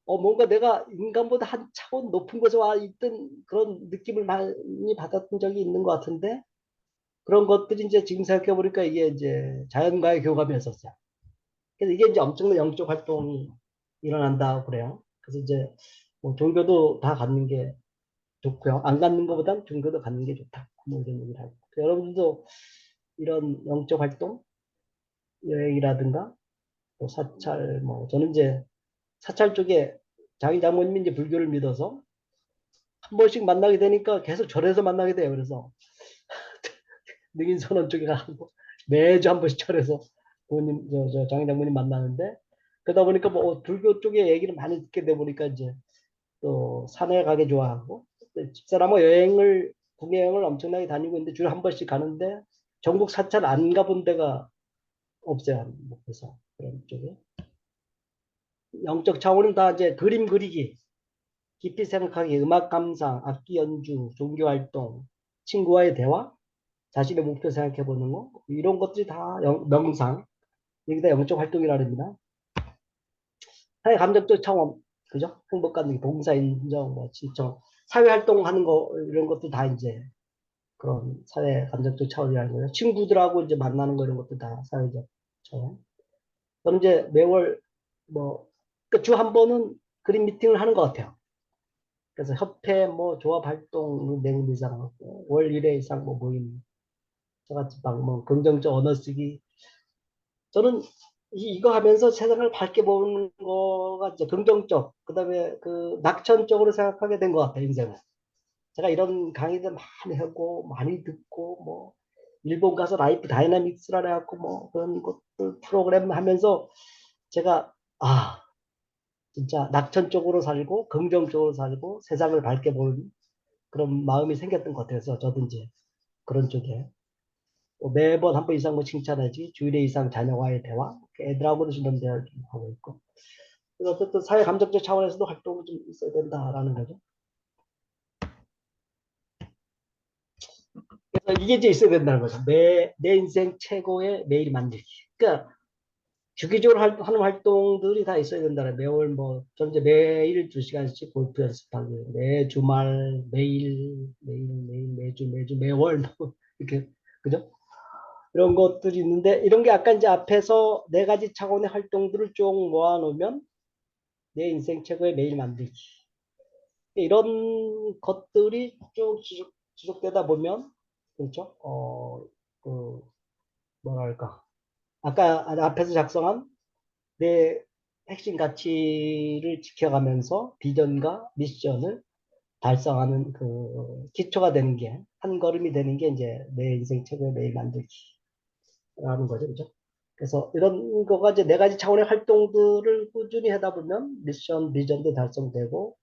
뭔가 내가 인간보다 한 차원 높은 곳에 와 있던 그런 느낌을 많이 받았던 적이 있는 것 같은데 그런 것들이 이제 지금 생각해 보니까 이게 이제 자연과의 교감이었었어요. 그래서 이게 이제 엄청난 영적 활동이 일어난다고 그래요. 그래서 이제 뭐 종교도 다 갖는 게 좋고요. 안 갖는 것보단 종교도 갖는 게 좋다. 뭐 이런 얘기를 하고. 여러분들도 이런 영적 활동, 여행이라든가 또 사찰, 뭐 저는 이제 사찰 쪽에 자기 장모님이 이제 불교를 믿어서 한 번씩 만나게 되니까 계속 절에서 만나게 돼요. 그래서 능인선원 쪽에 가고 매주 한 번씩 절에서 부모님, 장인 장모님 만나는데 그러다 보니까 뭐 불교 쪽에 얘기를 많이 듣게 돼 보니까 이제 또 산에 가기 좋아하고 집사람과 여행을 국내 여행을 엄청나게 다니고 있는데 주에 한 번씩 가는데 전국 사찰 안 가본 데가 없어요. 그래서 그런 쪽에 영적 차원은 다 이제 그림 그리기, 깊이 생각하기, 음악 감상, 악기 연주, 종교 활동, 친구와의 대화, 자신의 목표 생각해 보는 거 이런 것들이 다 명상 이게 다 영적 활동이라 합니다. 사회 감정적 차원 그죠? 행복 감정, 봉사 인정, 뭐 진정, 사회 활동하는 거 이런 것도 다 이제 그런 사회 감정적 차원이라는 거예요. 친구들하고 이제 만나는 거 이런 것도 다 사회적 차원. 저는 이제 매월 뭐 주 한 번은 그림 미팅을 하는 것 같아요. 그래서 협회 뭐 조합 활동 내용 이상 하고 월 1회 이상 뭐 모임 저같이 막뭐 긍정적 언어 쓰기 저는 이거 하면서 세상을 밝게 보는 거가 이제 긍정적 그다음에 그 낙천적으로 생각하게 된 것 같아요 인생을. 제가 이런 강의들 많이 하고 많이 듣고 뭐 일본 가서 라이프 다이나믹스라 해갖고 뭐 그런 것들 프로그램 하면서 제가 진짜 낙천적으로 살고 긍정적으로 살고 세상을 밝게 보는 그런 마음이 생겼던 것 같아서 저도 이제 그런 쪽에 매번 한 번 이상 뭐 칭찬하지 주일에 이상 자녀와의 대화 애들하고도 이런 대화를 좀 하고 있고 그래서 어쨌든 사회 감정적 차원에서도 활동이 좀 있어야 된다라는 거죠. 그래서 이게 이제 있어야 된다는 거죠. 내 인생 최고의 매일 만들기. 그러니까 주기적으로 하는 활동들이 다 있어야 된다는 매월 뭐 전 이제 매일 2시간씩 골프 연습하기 매 주말 매일 매주 매월 뭐 이렇게 그죠? 이런 것들이 있는데 이런 게 아까 이제 앞에서 4가지 차원의 활동들을 쭉 모아놓으면 내 인생 최고의 매일 만들기 이런 것들이 쭉 지속되다 보면 그렇죠? 그 뭐랄까 아까 앞에서 작성한 내 핵심 가치를 지켜가면서 비전과 미션을 달성하는 그 기초가 되는 게 한 걸음이 되는 게 이제 내 인생 최고의 매일 만들기라는 거죠, 그죠? 그래서 이런 거가 이제 4가지 차원의 활동들을 꾸준히 하다 보면 미션, 비전도 달성되고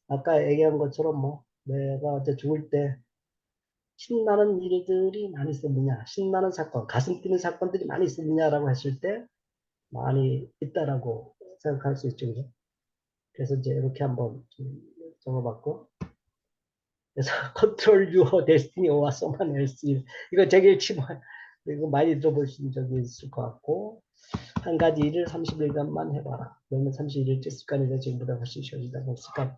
아까 얘기한 것처럼 뭐 내가 이제 죽을 때 신나는 일들이 많이 있었느냐, 신나는 사건, 가슴 뛰는 사건들이 많이 있었느냐라고 했을 때 많이 있다라고 생각할 수 있죠, 그죠? 그래서 이제 이렇게 한번 좀 적어봤고, 그래서 컨트롤 유어 데스티니 오와 소만 엘스 이거 되게 치마 이거 많이 들어보신 적이 있을 것 같고 한 가지 일을 30일간만 해봐라. 그러면 31일째 습관이 돼 지금보다 훨씬 쉬워진다고 습관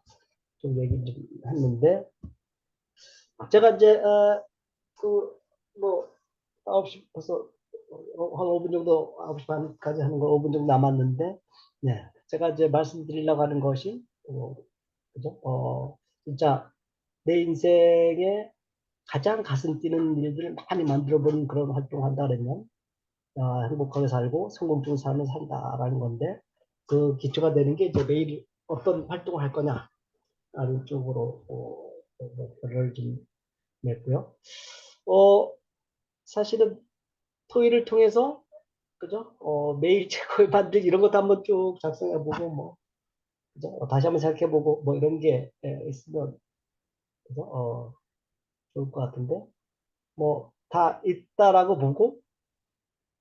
좀 얘기 좀 했는데 제가 이제 그뭐 9시 벌써 한 5분 정도 9시 반까지 하는 거 5분 정도 남았는데 네 제가 이제 말씀드리려고 하는 것이 그죠? 진짜 내 인생에 가장 가슴 뛰는 일들을 많이 만들어보는 그런 활동을 한다 그러면 행복하게 살고 성공적인 삶을 산다라는 건데 그 기초가 되는 게 이제 매일 어떤 활동을 할 거냐라는 쪽으로 결론을 좀 냈고요. 사실은 토의를 통해서 그죠? 매일 최고의 만들기 이런 것도 한번 쭉 작성해보고 뭐 그죠? 다시 한번 생각해보고 뭐 이런 게 있으면 그죠? 좋을 것 같은데 뭐 다 있다라고 보고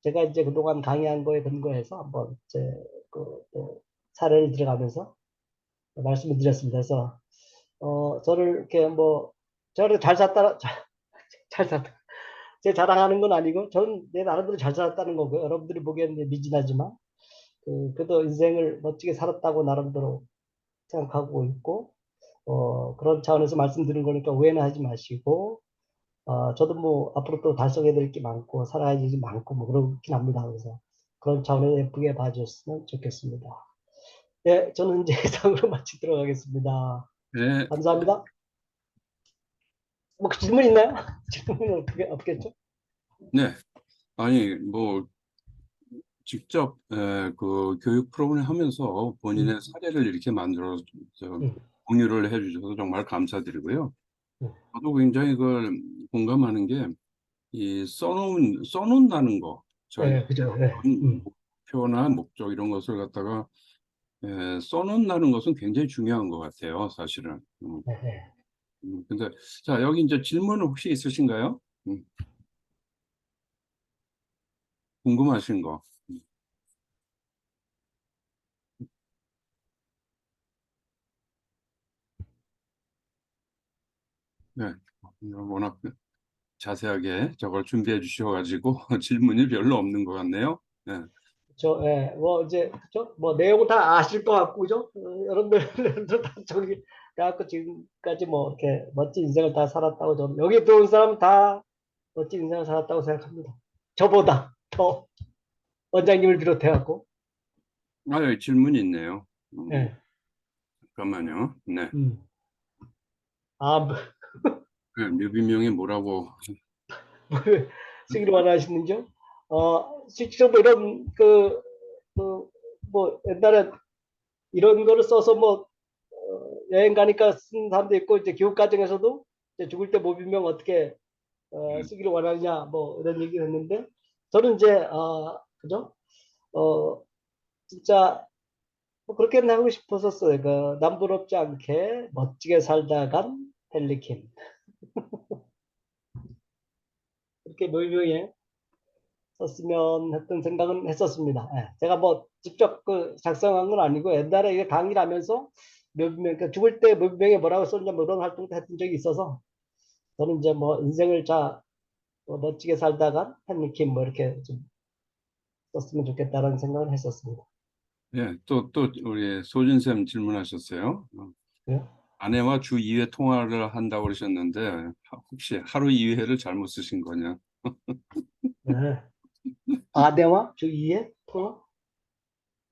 제가 이제 그동안 강의한 거에 근거해서 한번 또 사례를 들어가면서 말씀을 드렸습니다. 그래서 저를 이렇게 뭐 저를 잘 샀다 잘 샀다 제 자랑하는 건 아니고 저는 내 나름대로 잘 살았다는 거고요. 여러분들이 보기에는 이제 미진하지만 그래도 인생을 멋지게 살았다고 나름대로 생각하고 있고 그런 차원에서 말씀드린 거니까 오해는 하지 마시고 저도 뭐 앞으로 또 달성해야 될 게 많고 살아야 될 게 많고 뭐 그렇긴 합니다. 그래서 그런 차원에서 예쁘게 봐주셨으면 좋겠습니다. 네, 저는 이제 이상으로 마치도록 하겠습니다. 네, 감사합니다. 뭐 질문 있나요? 질문은 없겠죠? 네. 아니, 뭐, 직접 그 교육 프로그램 하면서 본인의 사례를 이렇게 만들어 음, 공유를 해주셔서 정말 감사드리고요. 음. 저도 굉장히 그걸 공감하는 게 이 써놓는다는 거, 네, 그죠. 네. 목표나 목적 이런 것을 갖다가 써놓는다는 것은 굉장히 중요한 것 같아요, 사실은. 네, 네. 근데 자, 여기 이제 질문 혹시 있으신가요? 궁금하신 거. 네, 워낙 자세하게 저걸 준비해 주셔가지고 질문이 별로 없는 것 같네요. 네, 예, 뭐 이제 그죠? 뭐 내용 다 아실 것 같고 그죠? 여러분들도 다 저기 갖고 지금까지 뭐 이렇게 멋진 인생을 다 살았다고 저는 여기 들어온 사람 다 멋진 인생을 살았다고 생각합니다. 저보다 더 원장님을 비롯해 갖고 여기 질문이 있네요. 예, 잠깐만요. 네, 음. 아, 뭐, 네, 묘비명이 뭐라고? 쓰기로 원하시는죠? 실제로 뭐 이런 뭐 옛날에 이런 거를 써서 뭐 여행 가니까 쓴 사람도 있고 이제 교육 과정에서도 이제 죽을 때 모비명 어떻게 쓰기를 원하느냐 뭐 이런 얘기를 했는데 저는 이제 그죠? 어 진짜 뭐 그렇게는 하고 싶었었어요. 그 남부럽지 않게 멋지게 살다 간 펠리킨 그렇게 모비명에 썼으면 했던 생각은 했었습니다. 예. 제가 뭐 직접 그 작성한 건 아니고 옛날에 이게 강의를 하면서 그러니까 죽을 때 모비명에 뭐라고 썼냐 뭐 그런 활동도 했던 적이 있어서 저는 이제 뭐 인생을 멋지게 살다가 한 느낌 뭐 이렇게 좀 썼으면 좋겠다라는 생각을 했었습니다. 예, 또 우리 소진쌤 질문하셨어요. 예? 아내와 주 2회 통화를 한다고 그러셨는데 혹시 하루 2회를 잘못 쓰신 거냐? 네. 아대와 주2의 통화?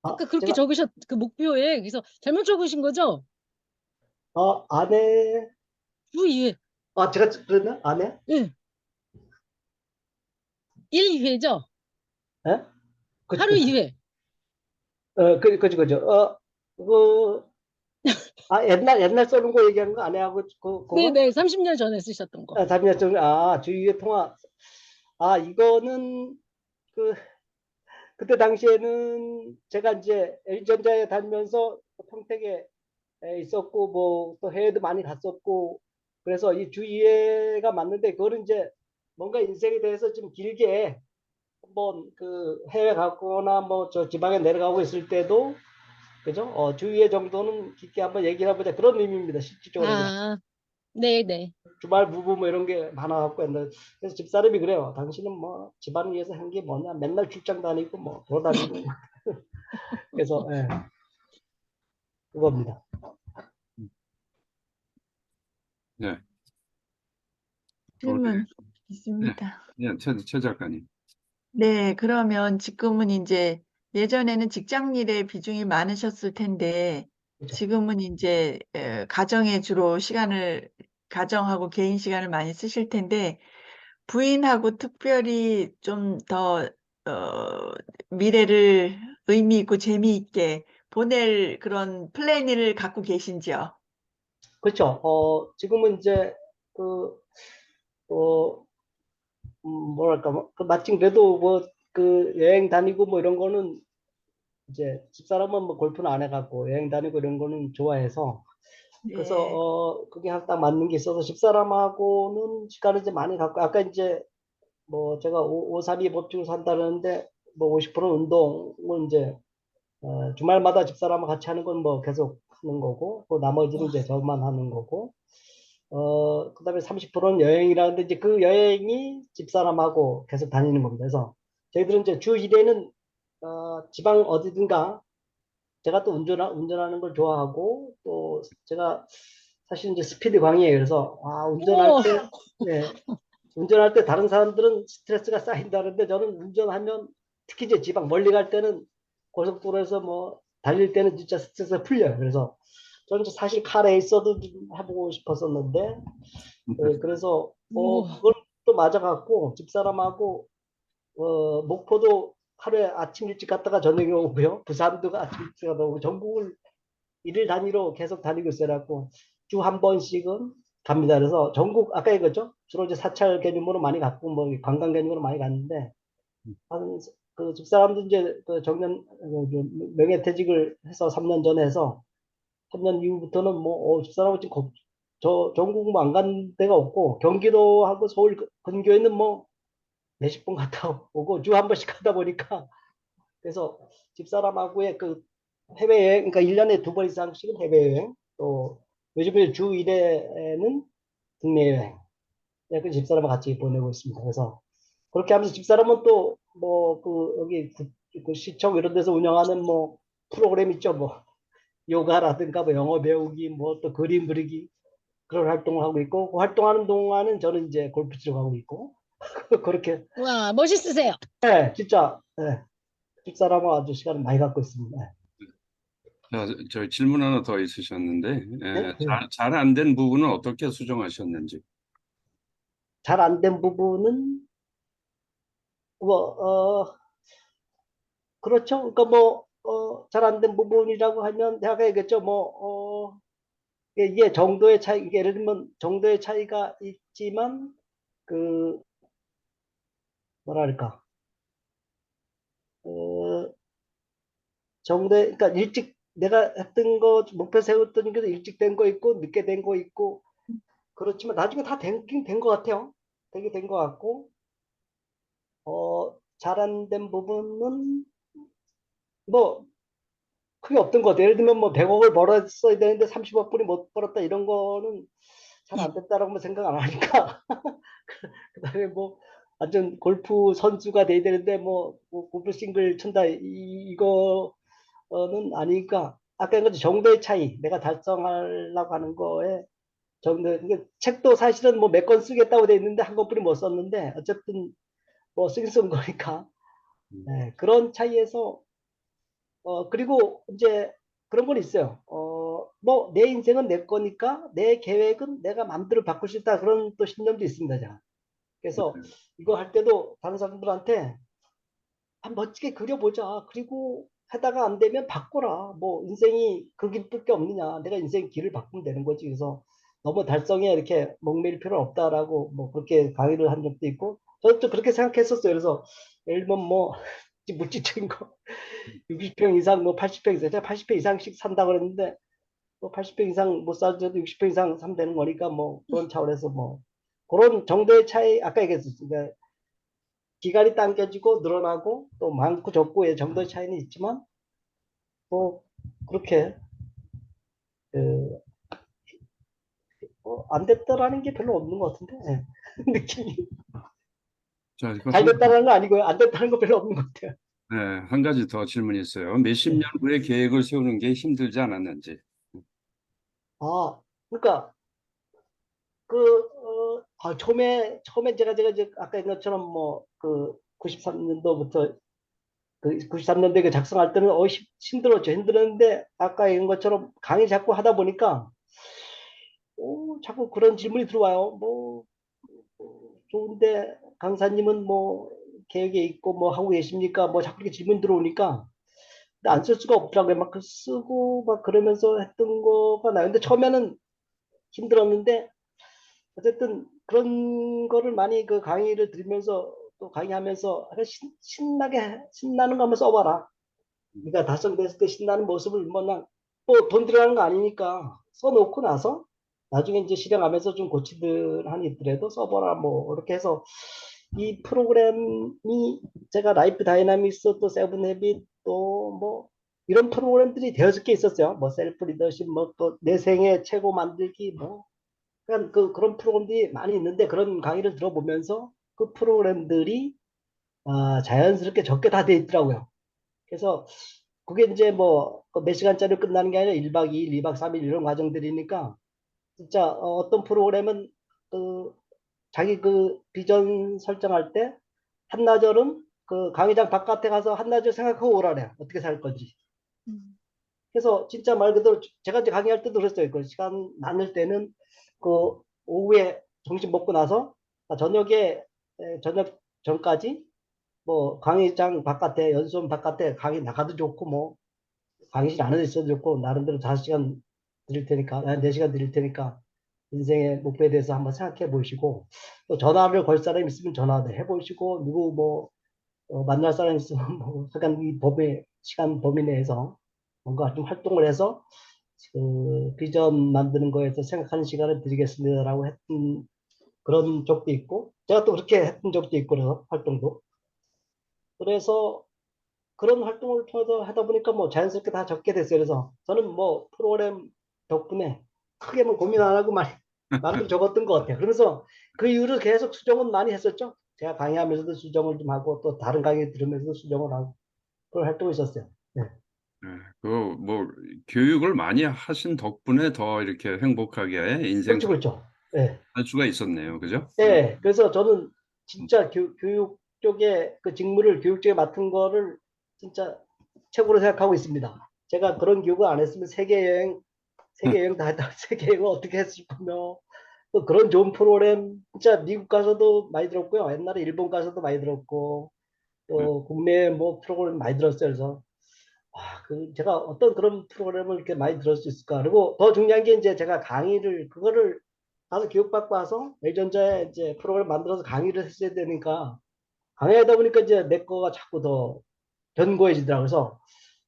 아까 그렇게 제가 적으셨 그 목표에 그래서 잘못 적으신 거죠? 아내 주 2회. 제가 그랬나? 아내? 예. 1, 2회죠? 예? 그치 하루 그치 2회. 그죠 옛날 써는 거 얘기하는 거 아내하고 그거? 네네. 30년 전에 쓰셨던 거. 잠시만 주2의 통화 이거는 그 그때 당시에는 제가 이제 L전자에 다니면서 평택에 있었고 뭐 또 해외도 많이 갔었고 그래서 이 주 2회가 맞는데 그거는 이제 뭔가 인생에 대해서 좀 길게 한번 그 해외 가거나 뭐 저 지방에 내려가고 있을 때도 그죠? 주 2회 정도는 깊게 한번 얘기를 해보자 그런 의미입니다. 실질적으로 이제 아, 네네. 주말 부부 뭐 이런 게 많아갖고 옛날 그래서 집사람이 그래요. 당신은 뭐 집안을 위해서 한 게 뭐냐? 맨날 출장 다니고 뭐 돌아다니고 그래서 그겁니다. 네, 우리 질문 네, 있습니다. 네, 최 작가님. 네, 그러면 지금은 이제 예전에는 직장 일에 비중이 많으셨을 텐데 그죠? 지금은 이제 가정에 주로 가정하고 개인 시간을 많이 쓰실 텐데 부인하고 특별히 좀 더 미래를 의미 있고 재미있게 보낼 그런 플랜을 갖고 계신지요? 그렇죠. 지금은 이제 그, 어, 뭐랄까, 마침 그래도 뭐, 여행 다니고 뭐 이런 거는 이제 집사람은 뭐 골프는 안 해갖고 여행 다니고 이런 거는 좋아해서 그래서, 네, 그게 딱 맞는 게 있어서 집사람하고는 시간을 이제 많이 갖고 아까 이제 뭐 제가 532 법칙을 산다는데 뭐 50% 운동은 이제 주말마다 집사람하고 같이 하는 건 뭐 계속 하는 거고, 또 나머지는 이제 저만 하는 거고, 그다음에 30%는 여행이라는데 이제 그 여행이 집사람하고 계속 다니는 겁니다. 그래서 저희들은 이제 주 1회는 지방 어디든가 제가 또 운전하는 걸 좋아하고 또 제가 사실 이제 스피드 광이에요. 그래서 운전할 오, 때 네, 운전할 때 다른 사람들은 스트레스가 쌓인다는데 저는 운전하면 특히 이제 지방 멀리 갈 때는 고속도로에서 뭐 달릴 때는 진짜 스트레스가 풀려요. 그래서 저는 이제 사실 카레이서도 좀 해보고 싶었었는데 그래서 오, 그걸 또 맞아갖고 집사람하고 목포도 하루에 아침 일찍 갔다가 저녁에 오고요. 부산도 아침 일찍 갔다 오고 전국을 일일 단위로 계속 다니고 있어갖고 주 한 번씩은 갑니다. 그래서 전국 아까 얘기했죠. 주로 이제 사찰 개념으로 많이 갔고 뭐 관광 개념으로 많이 갔는데 한 그 집사람도 이제 그 정년 명예퇴직을 해서 3년 전에 해서 3년 이후부터는 뭐 집사람은 지금 저 전국 뭐 안 간 데가 없고 경기도하고 서울 근교에는 뭐 몇십 번 갔다 오고 주 한 번씩 가다 보니까 그래서 집사람하고의 그 해외여행 그러니까 1년에 2번 이상씩은 해외여행 또 요즘에 주 1회는 국내 여행 그 집사람과 같이 보내고 있습니다. 그래서 그렇게 하면서 집사람은 또 뭐 그 여기 그 시청 이런 데서 운영하는 뭐 프로그램 있죠. 뭐 요가라든가 뭐 영어 배우기 뭐 또 그림 그리기 그런 활동을 하고 있고 그 활동하는 동안은 저는 이제 골프 치러 가고 있고 그렇게 와, 멋있으세요. 네, 진짜 네, 집사람과 아주 시간을 많이 갖고 있습니다. 자, 저 질문 하나 더 있으셨는데, 네? 잘 안 된 부분은 어떻게 수정하셨는지. 잘 안 된 부분은 뭐 그렇죠. 그러니까 뭐 잘 안 된 부분이라고 하면 내가 얘기했죠. 뭐 이게 정도의 차이, 이게 예를 들면 정도의 차이가 있지만 그 뭐랄까 어, 정도의 그러니까 일찍 내가 했던 거 목표 세웠던 게 일찍 된 거 있고 늦게 된 거 있고 그렇지만 나중에 다 되긴 된 것 같아요. 되게 된 것 같고 잘 안 된 부분은 뭐 크게 없던 것 같아요. 예를 들면 뭐 100억을 벌었어야 되는데 30억 뿐이 못 벌었다 이런 거는 잘 안 됐다라고 생각 안 하니까 그다음에 뭐 완전 골프 선수가 돼야 되는데 뭐 골프 싱글 친다 이거는 아니니까 아까 그 정도의 차이 내가 달성하려고 하는 거에 정도 이게 책도 사실은 뭐 몇 권 쓰겠다고 돼 있는데 한 권뿐이 못 썼는데 어쨌든 뭐 쓰긴 쓴 거니까 네, 그런 차이에서 그리고 이제 그런 건 있어요. 뭐 내 인생은 내 거니까 내 계획은 내가 마음대로 바꿀 수 있다 그런 또 신념도 있습니다. 제가. 그래서 이거 할 때도 다른 사람들한테 멋지게 그려보자. 그리고 하다가 안 되면 바꿔라. 뭐 인생이 그 길밖에 없느냐. 내가 인생 길을 바꾸면 되는 거지. 그래서 너무 달성에 이렇게 목매일 필요는 없다라고 뭐 그렇게 강의를 한 적도 있고 저도 또 그렇게 생각했었어요. 그래서 예를 들면 뭐 무지적인 거 60평 이상 뭐 80평 이상 제가 80평 이상씩 산다고 그랬는데 뭐 80평 이상 못 살더라도 60평 이상 사면 되는 거니까 뭐 그런 차원에서 뭐 그런 정도의 차이 아까 얘기했었으니까 기간이 당겨지고 늘어나고 또 많고 적고의 정도의 차이는 있지만 뭐 그렇게 그, 안 됐다라는 게 별로 없는 것 같은데 예. 느낌이 자, 잘 됐다라는 거 아니고요 안 됐다는 거 별로 없는 것 같아요. 한 가지 더 질문이 있어요. 몇십 네. 년 후에 계획을 세우는 게 힘들지 않았는지. 그러니까 처음에 제가 이제 아까 얘기한 것처럼 뭐 그 93년도부터 그 93년도에 그 작성할 때는 힘들었죠. 힘들었는데 아까 얘기한 것처럼 강의 자꾸 하다 보니까 자꾸 그런 질문이 들어와요. 좋은데 강사님은 뭐 계획에 있고 뭐 하고 계십니까? 뭐 자꾸 이렇게 질문 들어오니까 안 쓸 수가 없더라고요. 막 그 쓰고 막 그러면서 했던 거가 나요. 근데 처음에는 힘들었는데 어쨌든 그런 거를 많이 그 강의를 들으면서 또 강의하면서 신나는 거 한번 써봐라. 네가 달성됐을 때 신나는 모습을 뭐돈 들어가는 거 아니니까 써놓고 나서 나중에 이제 실행하면서 좀 고치들 한이 있더라도 써보라 뭐 이렇게 해서 이 프로그램이 제가 라이프 다이나믹스 또 세븐 헤빗 또뭐 이런 프로그램들이 대여섯 개 있었어요. 뭐 셀프 리더십, 뭐 또 내 생애 최고 만들기, 뭐 그냥 그런 프로그램들이 많이 있는데 그런 강의를 들어보면서 그 프로그램들이 자연스럽게 적게 다 돼 있더라고요. 그래서 그게 이제 뭐 몇 시간짜리 끝나는 게 아니라 1박 2일, 2박 3일 이런 과정들이니까 진짜 어떤 프로그램은 그 자기 그 비전 설정할 때 한나절은 그 강의장 바깥에 가서 한나절 생각하고 오라래. 어떻게 살 건지. 그래서 진짜 말 그대로 제가 이제 강의할 때도 그랬어요. 그 시간 많을 때는 그 오후에 점심 먹고 나서 저녁에 저녁 전까지 뭐 강의장 바깥에 연수원 바깥에 강의 나가도 좋고 뭐 강의실 안에 있어도 좋고 나름대로 5시간 드릴 테니까 4시간 드릴 테니까 인생의 목표에 대해서 한번 생각해 보시고 또 전화를 걸 사람 있으면 전화도 해 보시고 누구 뭐 만날 사람 있으면 뭐 약간 이 범위 시간 범위 내에서 뭔가 좀 활동을 해서 그 비전 만드는 거에서 생각하는 시간을 드리겠습니다라고 했던 그런 적도 있고 제가 또 그렇게 했던 적도 있고 그래서 활동도 그래서 그런 활동을 통해서 하다 보니까 뭐 자연스럽게 다 적게 됐어요. 그래서 저는 뭐 프로그램 덕분에 크게 뭐 고민 안 하고 많이 마음대로 적었던 것 같아요. 그러면서 그 이후로 계속 수정은 많이 했었죠. 제가 강의하면서도 수정을 좀 하고 또 다른 강의 들으면서도 수정을 하고 그런 활동이 있었어요. 네. 그 뭐 교육을 많이 하신 덕분에 더 이렇게 행복하게 인생 그렇죠, 그렇죠. 네. 살 수가 있었네요. 그죠? 네. 그래서 저는 진짜 교육 쪽에 그 직무를 교육 쪽에 맡은 거를 진짜 최고로 생각하고 있습니다. 제가 그런 교육을 안 했으면 세계 여행 다 했다. 세계 여행을 어떻게 했을 거며 또 그런 좋은 프로그램 진짜 미국 가서도 많이 들었고요. 옛날에 일본 가서도 많이 들었고 또 국내 뭐 프로그램 많이 들었어요. 그래서 그 제가 어떤 그런 프로그램을 이렇게 많이 들을 수 있을까? 그리고 더 중요한 게 이제 제가 강의를 그거를 가서 교육받고 와서 예전자에 이제 프로그램 만들어서 강의를 했어야 되니까 강의하다 보니까 이제 내 거가 자꾸 더 견고해지더라고요. 그래서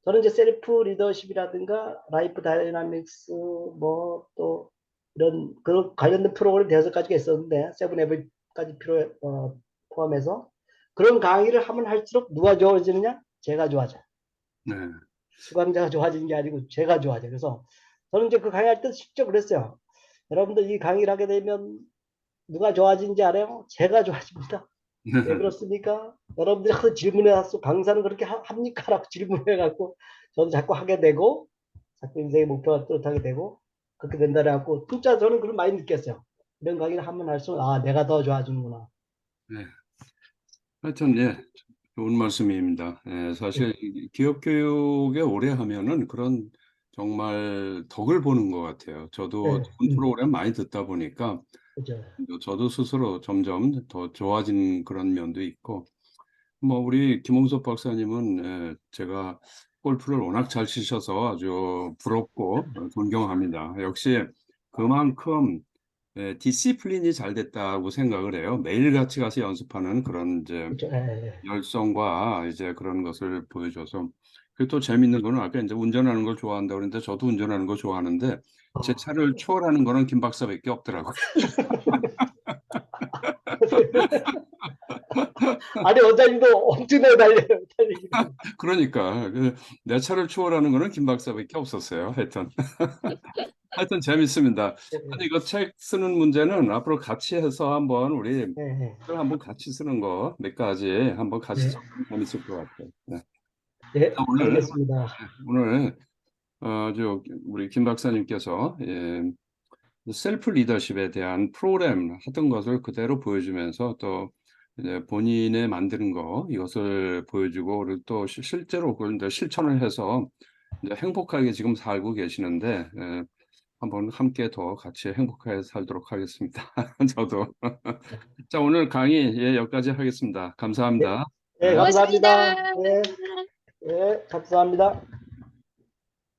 저는 이제 셀프 리더십이라든가 라이프 다이나믹스 뭐 또 이런 그런 관련된 프로그램 5가지가 있었는데 세븐 에브까지 포함해서 그런 강의를 하면 할수록 누가 좋아지느냐? 제가 좋아져요. 네. 수강자가 좋아지는 게 아니고 제가 좋아져요. 그래서 저는 이제 그 강의할 때 직접 그랬어요. 여러분들 이 강의를 하게 되면 누가 좋아지는지 알아요? 제가 좋아집니다. 왜 그렇습니까? 여러분들이 하도 질문해서 강사는 그렇게 합니까? 라고 질문해갖고 저도 자꾸 하게 되고 자꾸 인생의 목표가 뚜렷하게 되고 그렇게 된다고 진짜 저는 그걸 많이 느꼈어요. 이런 강의를 하면 할수록 내가 더 좋아지는구나. 네. 하여튼 좋은 말씀입니다. 사실 기업 교육에 오래 하면은 그런 정말 덕을 보는 것 같아요. 저도 네, 좋은 프로그램 많이 듣다 보니까 그죠. 저도 스스로 점점 더 좋아진 그런 면도 있고, 뭐 우리 김홍섭 박사님은 제가 골프를 워낙 잘 치셔서 아주 부럽고 존경합니다. 역시 그만큼 디시플린이 잘 됐다고 생각을 해요. 매일같이 가서 연습하는 그런 이제 그죠. 예. 열성과 이제 그런 것을 보여줘서. 그리고 또 재밌는 거는 아까 이제 운전하는 걸 좋아한다고 그랬는데 저도 운전하는 거 좋아하는데 제 차를 초월하는 거는 김 박사밖에 없더라고요. 아니 원장님도 엄청나게 달려요. 달리기는. 그러니까 내 차를 초월하는 거는 김 박사밖에 없었어요. 하여튼 하여튼 재밌습니다. 아니 이거 책 쓰는 문제는 앞으로 같이 해서 한번 우리 예, 예. 책을 한번 같이 쓰는 거 몇 가지 한번 같이 네. 써보면 재밌을 것 같아요. 네. 예, 오늘 알겠습니다. 우리 김 박사님께서 셀프 리더십에 대한 프로그램 하던 것을 그대로 보여주면서 또 이제 본인의 만드는 거 이것을 보여주고 그리고 또 실제로 그걸 이제 실천을 해서 이제 행복하게 지금 살고 계시는데 한번 함께 더 같이 행복하게 살도록 하겠습니다. 저도. 자, 오늘 강의 여기까지 하겠습니다. 예, 감사합니다. 예, 고맙습니다. 감사합니다. 예, 예, 감사합니다.